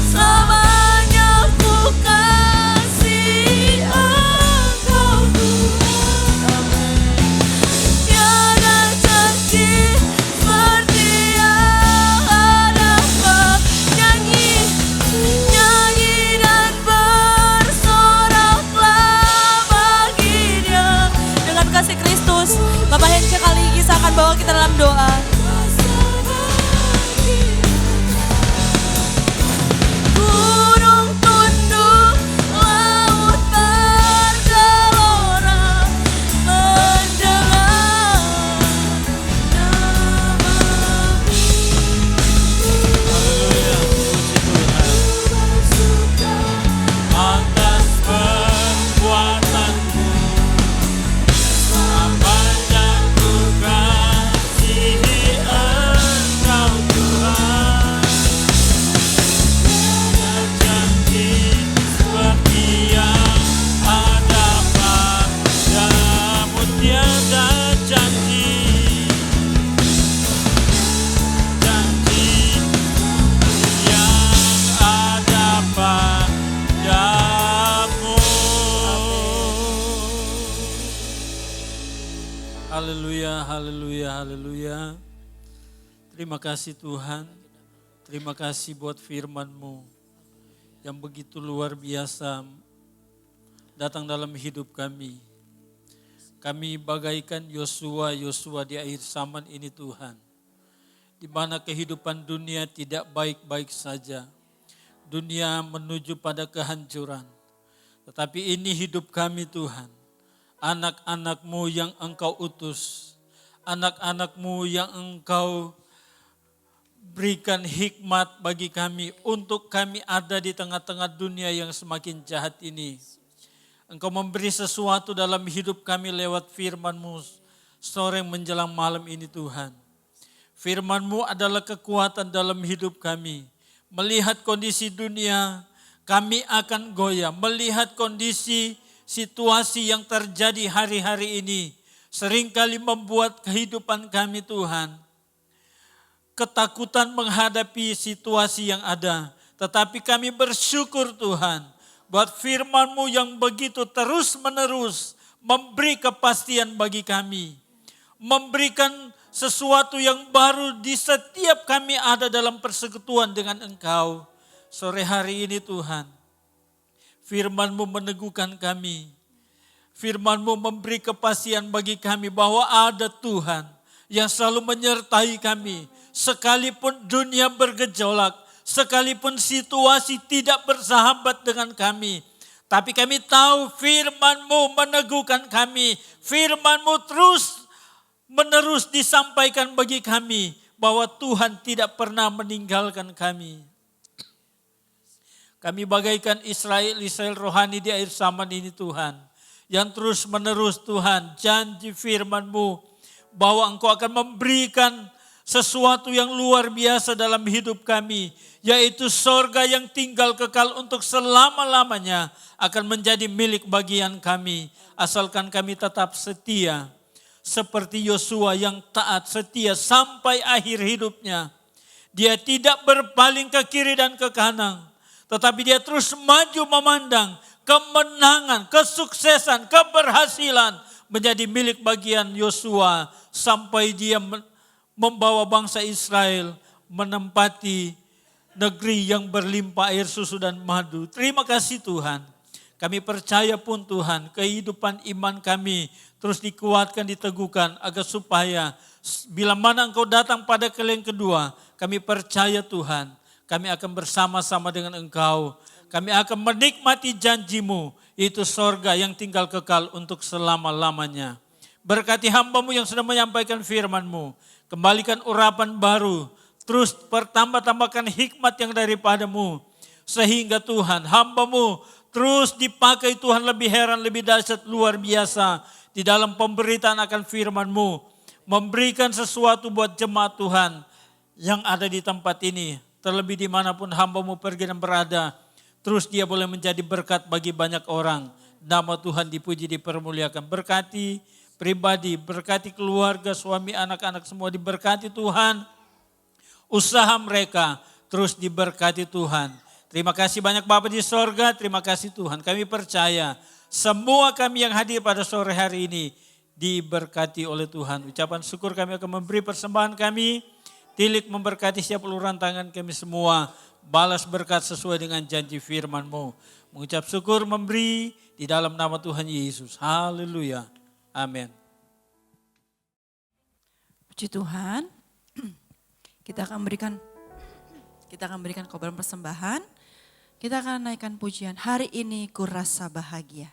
Selamanya ku kasih Engkau Tuhan. Tiada janji seperti yang ada nyanyi, nyanyi dan bersoraklah bagi Dia. Dengan kasih Kristus, Bapak Hence kali ini akan bawa kita dalam doa. Gunung tunduk, laut bergelora mendengar namamu. Atas perbuatanku, apanya ku kasihi Engkau Tuhan. Janji seperti yang ada padamu, tiada janji yang ada padamu. Haleluya, haleluya, haleluya. Terima kasih Tuhan. Terima kasih buat firman-Mu yang begitu luar biasa datang dalam hidup kami. Kami bagaikan Yosua di akhir zaman ini Tuhan. Di mana kehidupan dunia tidak baik-baik saja. Dunia menuju pada kehancuran. Tetapi ini hidup kami Tuhan. Anak-anak-Mu yang Engkau utus. Anak-anak-Mu yang Engkau berikan hikmat bagi kami untuk kami ada di tengah-tengah dunia yang semakin jahat ini. Engkau memberi sesuatu dalam hidup kami lewat firman-Mu sore menjelang malam ini Tuhan. Firman-Mu adalah kekuatan dalam hidup kami. Melihat kondisi dunia, kami akan goyah. Melihat kondisi situasi yang terjadi hari-hari ini, seringkali membuat kehidupan kami Tuhan ketakutan menghadapi situasi yang ada. Tetapi kami bersyukur Tuhan, buat firman-Mu yang begitu terus-menerus memberi kepastian bagi kami. Memberikan sesuatu yang baru di setiap kami ada dalam persekutuan dengan Engkau. Sore hari ini Tuhan, firman-Mu meneguhkan kami. Firman-Mu memberi kepastian bagi kami bahwa ada Tuhan yang selalu menyertai kami. Sekalipun dunia bergejolak, sekalipun situasi tidak bersahabat dengan kami. Tapi kami tahu firman-Mu meneguhkan kami. Firman-Mu terus menerus disampaikan bagi kami bahwa Tuhan tidak pernah meninggalkan kami. Kami bagaikan Israel rohani di akhir zaman ini Tuhan. Yang terus menerus Tuhan janji firman-Mu bahwa Engkau akan memberikan sesuatu yang luar biasa dalam hidup kami. Yaitu sorga yang tinggal kekal untuk selama-lamanya akan menjadi milik bagian kami. Asalkan kami tetap setia. Seperti Yosua yang taat setia sampai akhir hidupnya. Dia tidak berpaling ke kiri dan ke kanan. Tetapi dia terus maju memandang kemenangan, kesuksesan, keberhasilan menjadi milik bagian Yosua. Sampai dia membawa bangsa Israel menempati negeri yang berlimpah air susu dan madu. Terima kasih Tuhan. Kami percaya pun Tuhan, kehidupan iman kami terus dikuatkan, diteguhkan agar supaya bila mana Engkau datang pada kali yang kedua, kami percaya Tuhan, kami akan bersama-sama dengan Engkau. Kami akan menikmati janji-Mu, itu sorga yang tinggal kekal untuk selama-lamanya. Berkati hamba-Mu yang sedang menyampaikan firman-Mu. Kembalikan urapan baru. Terus pertambah-tambahkan hikmat yang daripada-Mu. Sehingga Tuhan, hamba-Mu terus dipakai Tuhan lebih heran, lebih dahsyat, luar biasa. Di dalam pemberitaan akan firman-Mu. Memberikan sesuatu buat jemaat Tuhan yang ada di tempat ini. Terlebih dimanapun hamba-Mu pergi dan berada. Terus dia boleh menjadi berkat bagi banyak orang. Nama Tuhan dipuji, dipermuliakan. Berkati pribadi, berkati keluarga, suami, anak-anak semua diberkati Tuhan. Usaha mereka terus diberkati Tuhan. Terima kasih banyak Bapa di sorga, terima kasih Tuhan. Kami percaya semua kami yang hadir pada sore hari ini diberkati oleh Tuhan. Ucapan syukur kami akan memberi persembahan kami. Tilik memberkati setiap uluran tangan kami semua. Balas berkat sesuai dengan janji firman-Mu. Mengucap syukur memberi di dalam nama Tuhan Yesus. Haleluya. Amin. Puji Tuhan. Kita akan berikan korban persembahan. Kita akan naikkan pujian. Hari ini ku rasa bahagia.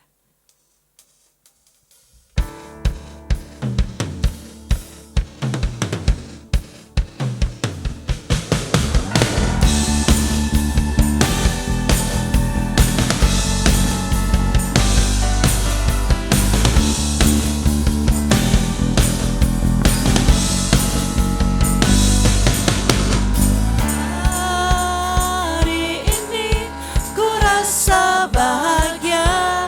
Hari ini ku rasa bahagia,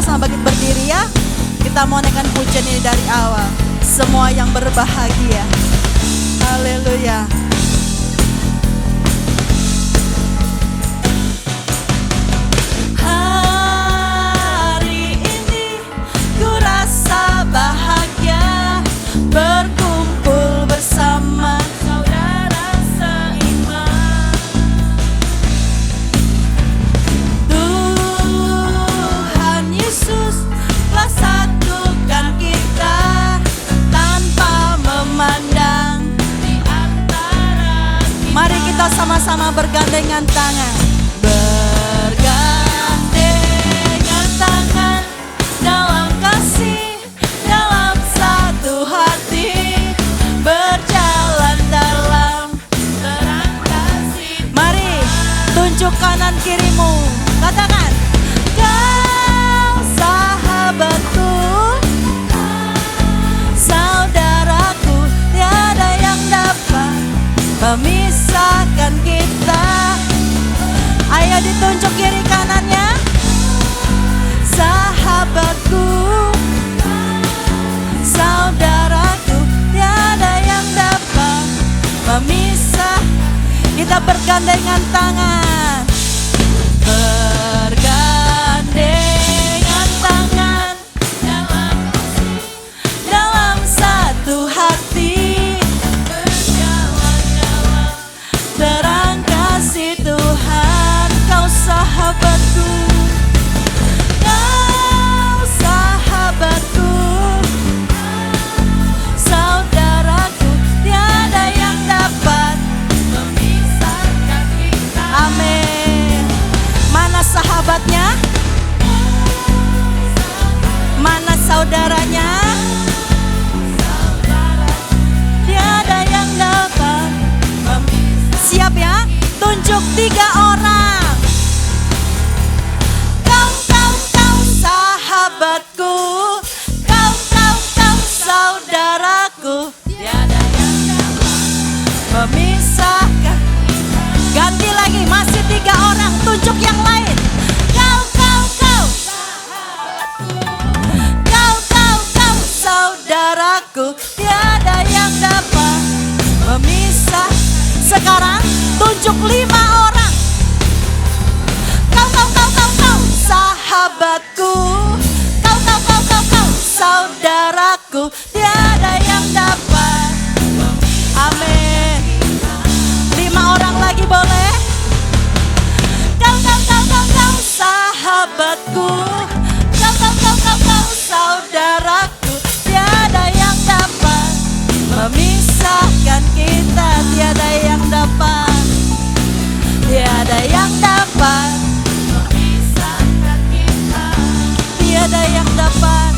sama-sama bangkit berdiri ya. Kita mau naikkan pujian ini dari awal. Semua yang berbahagia. Haleluya. Hari ini ku rasa bahagia berkumpul bersama saudara seiman. Tuhan Yesus telah satukan kita tanpa memandang di antara kita. Mari kita sama-sama bergandengan tangan. Bergandengan tangan dalam kasih, dalam satu hati, berjalan dalam terang kasih. Mari tunjuk kanan kirimu. Katakan, Kau sahabatku, saudaraku, tiada yang dapat memisahkan kita. ayo ditunjuk kiri kanannya. Sahabatku, saudaraku, tiada yang dapat memisah. Kita bergandengan tangan. Bergandengan tangan dalam satu hati, berjalan dalam terang kasih Tuhan. Kau sahabatku, kau sahabatku, saudaraku, tiada yang dapat memisahkan kita. Amin. Mana sahabatnya? Mana saudaranya? Tiada yang dapat memisahkan. Siap ya? Tunjuk 3 orang. Kau sahabatku, kau saudaraku, tiada yang dapat Memisahkan. Ganti lagi, masih 3 orang. Tunjuk yang lain. kau saudaraku, tiada yang dapat Memisah. Sekarang tunjuk 5 orang. kau sahabatku, kau saudaraku, tiada yang dapat. Amin. 5 orang lagi boleh? Kau sahabatku, kau saudaraku, tiada yang dapat Memisahkan kita. Tiada yang dapat. Tiada yang dapat. memisahkan kita. Tiada yang dapat.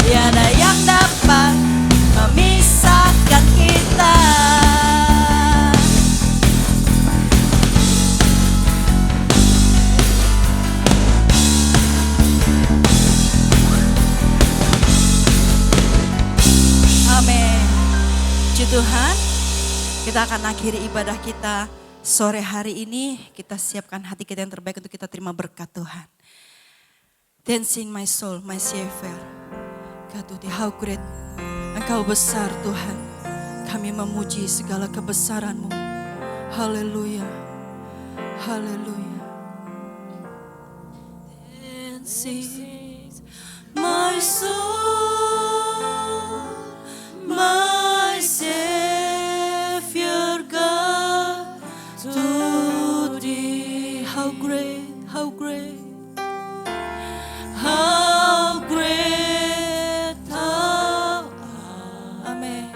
Tiada yang dapat memisahkan kita. Amin. Puji Tuhan, kita akan akhiri ibadah kita sore hari ini. Kita siapkan hati kita yang terbaik untuk kita terima berkat Tuhan. Dancing my soul, my Savior. God, how great. Engkau besar Tuhan. Kami memuji segala kebesaran-Mu. Haleluya. Haleluya. Dancing my soul, my Savior God, to Thee. How great, how great. How great Thou art. Amen.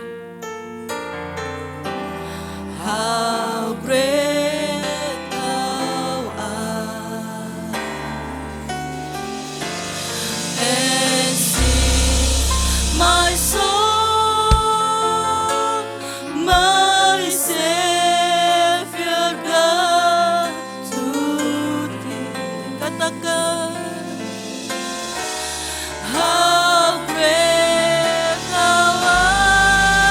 How great Thou art. And sing my soul, my Savior God, to Thee. Katakan. How great Thou art.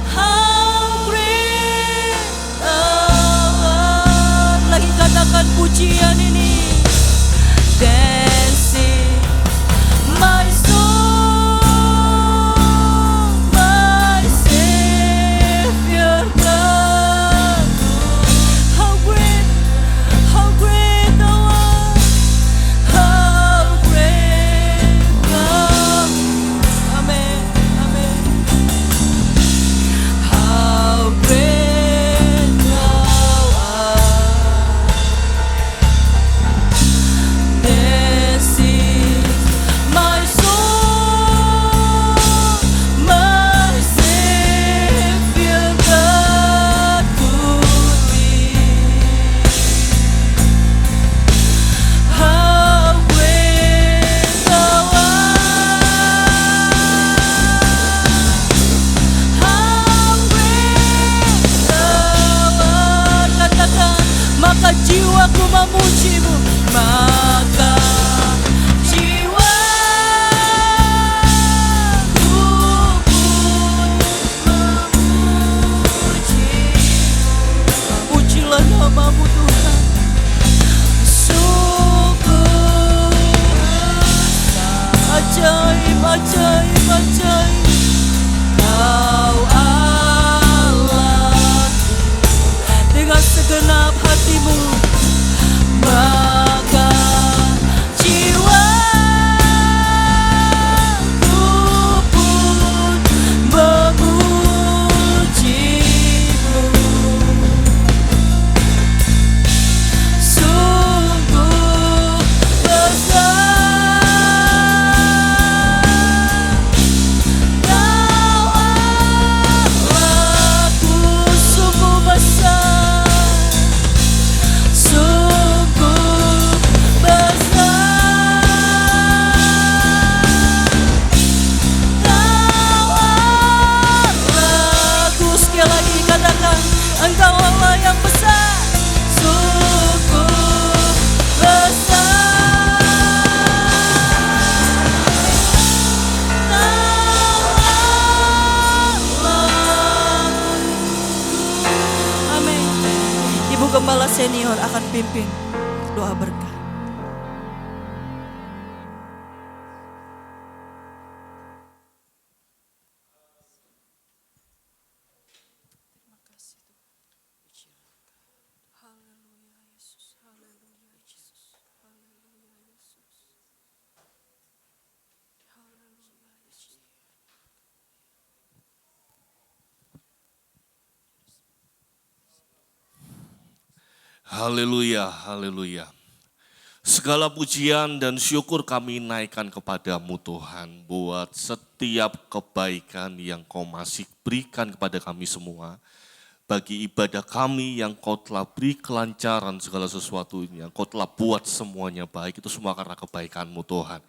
How great Thou art. Lagi katakan pujian ini dancing, my soul, my Savior God. How great thou art, how great thou. Amen, amen. How great thou art. This is my soul, my Savior God to thee. How great thou art. How great thou art. Katakan, maka jiwaku memujimu, maka jiwaku pun memujimu. Pujilah namamu Tuhan. Sungguh Ajaib, ajaib, ajaib. Kau Allahku, Dengan segenap hatimu. maka jiwaku pun memujimu. Sungguh besar Kau Allahku, sungguh besar, sungguh besar. Kau Allahku, sekali lagi katakan, Engkau Allah yang besar, sungguh besar. Amin. Ibu Gembala Senior akan pimpin doa berkah. Haleluya, haleluya. Segala pujian dan syukur kami naikkan kepadamu Tuhan, buat setiap kebaikan yang Kau masih berikan kepada kami semua. Bagi ibadah kami yang Kau telah beri kelancaran segala sesuatunya, Kau telah buat semuanya baik, itu semua karena kebaikan-Mu Tuhan.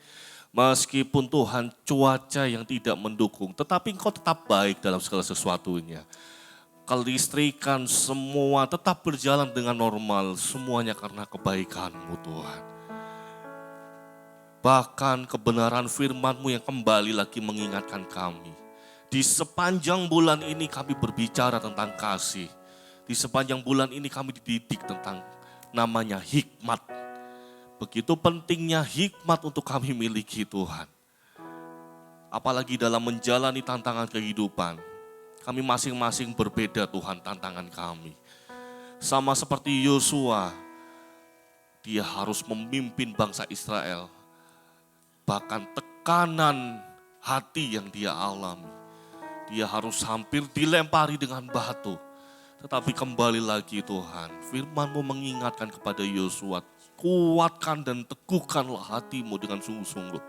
Meskipun Tuhan cuaca yang tidak mendukung, tetapi Engkau tetap baik dalam segala sesuatunya. Kelistrikan semua tetap berjalan dengan normal, semuanya karena kebaikan-Mu Tuhan. Bahkan kebenaran firman-Mu yang kembali lagi mengingatkan kami. Di sepanjang bulan ini kami berbicara tentang kasih. Di sepanjang bulan ini kami dididik tentang namanya hikmat. Begitu pentingnya hikmat untuk kami miliki Tuhan. Apalagi dalam menjalani tantangan kehidupan. Kami masing-masing berbeda Tuhan tantangan kami. Sama seperti Yosua, dia harus memimpin bangsa Israel. Bahkan tekanan hati yang dia alami. Dia harus hampir dilempari dengan batu. Tetapi kembali lagi Tuhan, firman-Mu mengingatkan kepada Yosua, kuatkan dan teguhkanlah hatimu dengan sungguh-sungguh.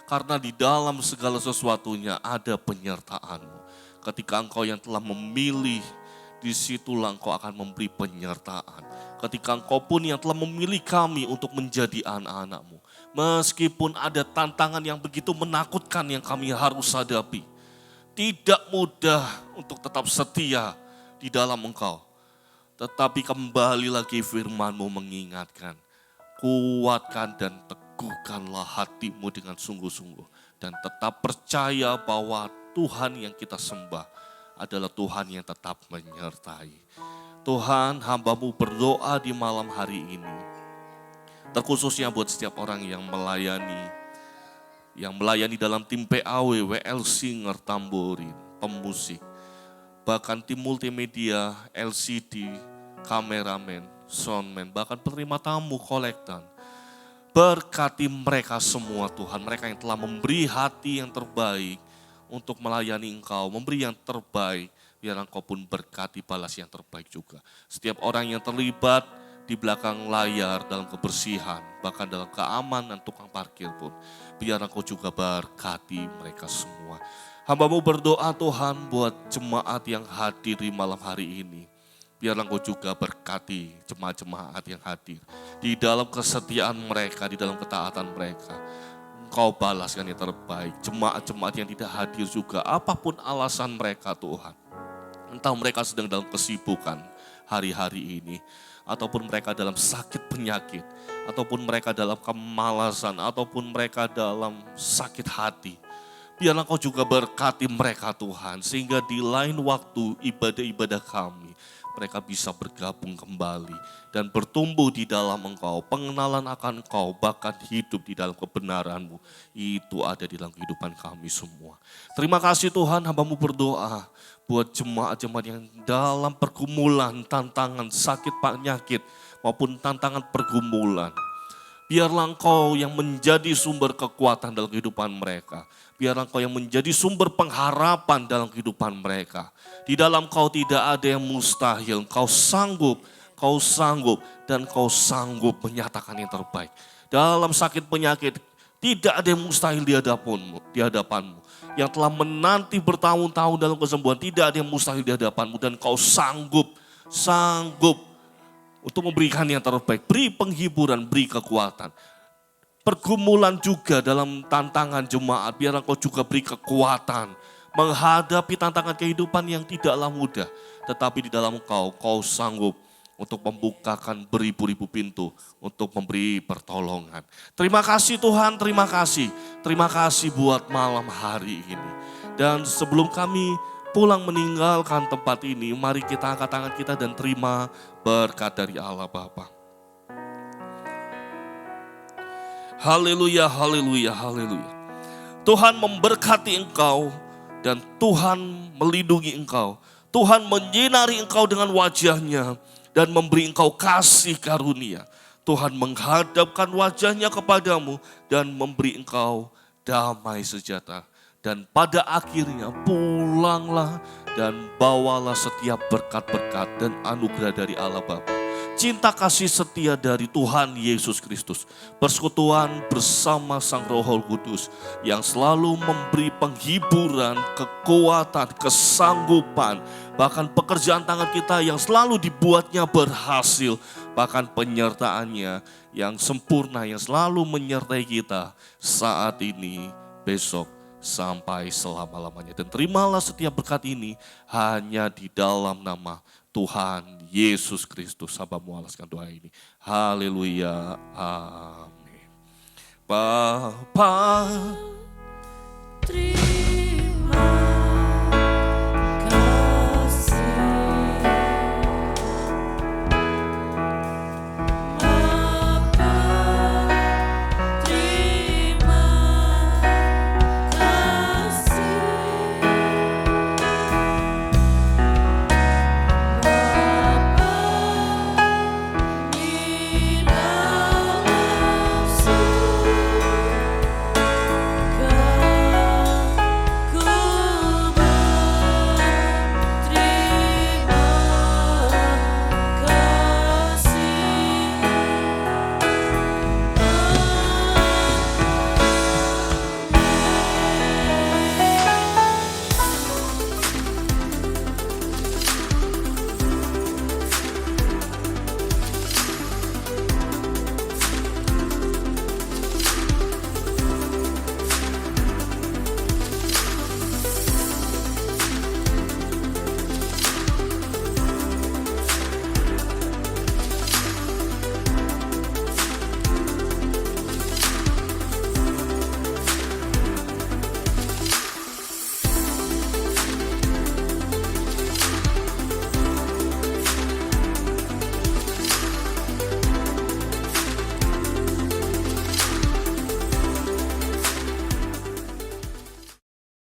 Karena di dalam segala sesuatunya ada penyertaan-Mu. Ketika Engkau yang telah memilih, disitulah Engkau akan memberi penyertaan. Ketika Engkau pun yang telah memilih kami untuk menjadi anak-anak-Mu. Meskipun ada tantangan yang begitu menakutkan yang kami harus hadapi. Tidak mudah untuk tetap setia di dalam Engkau. Tetapi kembali lagi firman-Mu mengingatkan. Kuatkan dan teguhkanlah hatimu dengan sungguh-sungguh. Dan tetap percaya bahwa Tuhan yang kita sembah adalah Tuhan yang tetap menyertai. Tuhan, hamba-Mu berdoa di malam hari ini. Terkhususnya buat setiap orang yang melayani dalam tim PAW, WL Singer, tamborin, pemusik, bahkan tim multimedia, LCD, kameramen, soundman, bahkan penerima tamu, kolektan. Berkati mereka semua Tuhan, mereka yang telah memberi hati yang terbaik untuk melayani Engkau, memberi yang terbaik, biar Engkau pun berkati balas yang terbaik juga. Setiap orang yang terlibat di belakang layar dalam kebersihan, bahkan dalam keamanan tukang parkir pun, biar Engkau juga berkati mereka semua. Hamba-Mu berdoa Tuhan buat jemaat yang hadir di malam hari ini. Biar Engkau juga berkati jemaat-jemaat yang hadir. Di dalam kesetiaan mereka, di dalam ketaatan mereka. Engkau balaskan yang terbaik. Jemaat-jemaat yang tidak hadir juga, apapun alasan mereka Tuhan. Entah mereka sedang dalam kesibukan hari-hari ini. Ataupun mereka dalam sakit penyakit. Ataupun mereka dalam kemalasan. Ataupun mereka dalam sakit hati. Biar Engkau juga berkati mereka Tuhan. Sehingga di lain waktu ibadah-ibadah kami, mereka bisa bergabung kembali dan bertumbuh di dalam Engkau, pengenalan akan Engkau, bahkan hidup di dalam kebenaran-Mu. Itu ada di dalam kehidupan kami semua. Terima kasih Tuhan, hamba-Mu berdoa buat jemaat-jemaat yang dalam pergumulan, tantangan, sakit, penyakit, maupun tantangan pergumulan. Biarlah Engkau yang menjadi sumber kekuatan dalam kehidupan mereka. Biarlah Engkau yang menjadi sumber pengharapan dalam kehidupan mereka. Di dalam Kau tidak ada yang mustahil. Kau sanggup, dan Kau sanggup menyatakan yang terbaik. Dalam sakit penyakit, tidak ada yang mustahil di hadapan-Mu. Yang telah menanti bertahun-tahun dalam kesembuhan, tidak ada yang mustahil di hadapan-Mu. Dan Kau sanggup untuk memberikan yang terbaik. Beri penghiburan, beri kekuatan. Pergumulan juga dalam tantangan jemaat, biar Engkau juga beri kekuatan. Menghadapi tantangan kehidupan yang tidaklah mudah. Tetapi di dalam Kau sanggup untuk membukakan beribu-ribu pintu untuk memberi pertolongan. Terima kasih Tuhan, terima kasih. Terima kasih buat malam hari ini. Dan sebelum kami pulang meninggalkan tempat ini, mari kita angkat tangan kita dan terima berkat dari Allah Bapa. Haleluya, haleluya, haleluya. Tuhan memberkati engkau dan Tuhan melindungi engkau. Tuhan menyinari engkau dengan wajahnya dan memberi engkau kasih karunia. Tuhan menghadapkan wajahnya kepadamu dan memberi engkau damai sejahtera. Dan pada akhirnya pulanglah dan bawalah setiap berkat-berkat dan anugerah dari Allah Bapa. Cinta kasih setia dari Tuhan Yesus Kristus. Persekutuan bersama Sang Roh Kudus yang selalu memberi penghiburan, kekuatan, kesanggupan. Bahkan pekerjaan tangan kita yang selalu dibuatnya berhasil. Bahkan penyertaannya yang sempurna yang selalu menyertai kita saat ini, besok, sampai selama-lamanya. Dan terimalah setiap berkat ini hanya di dalam nama Tuhan Yesus Kristus. Hamba-Mu alaskan doa ini. Haleluya. Amin. Bapa, Terima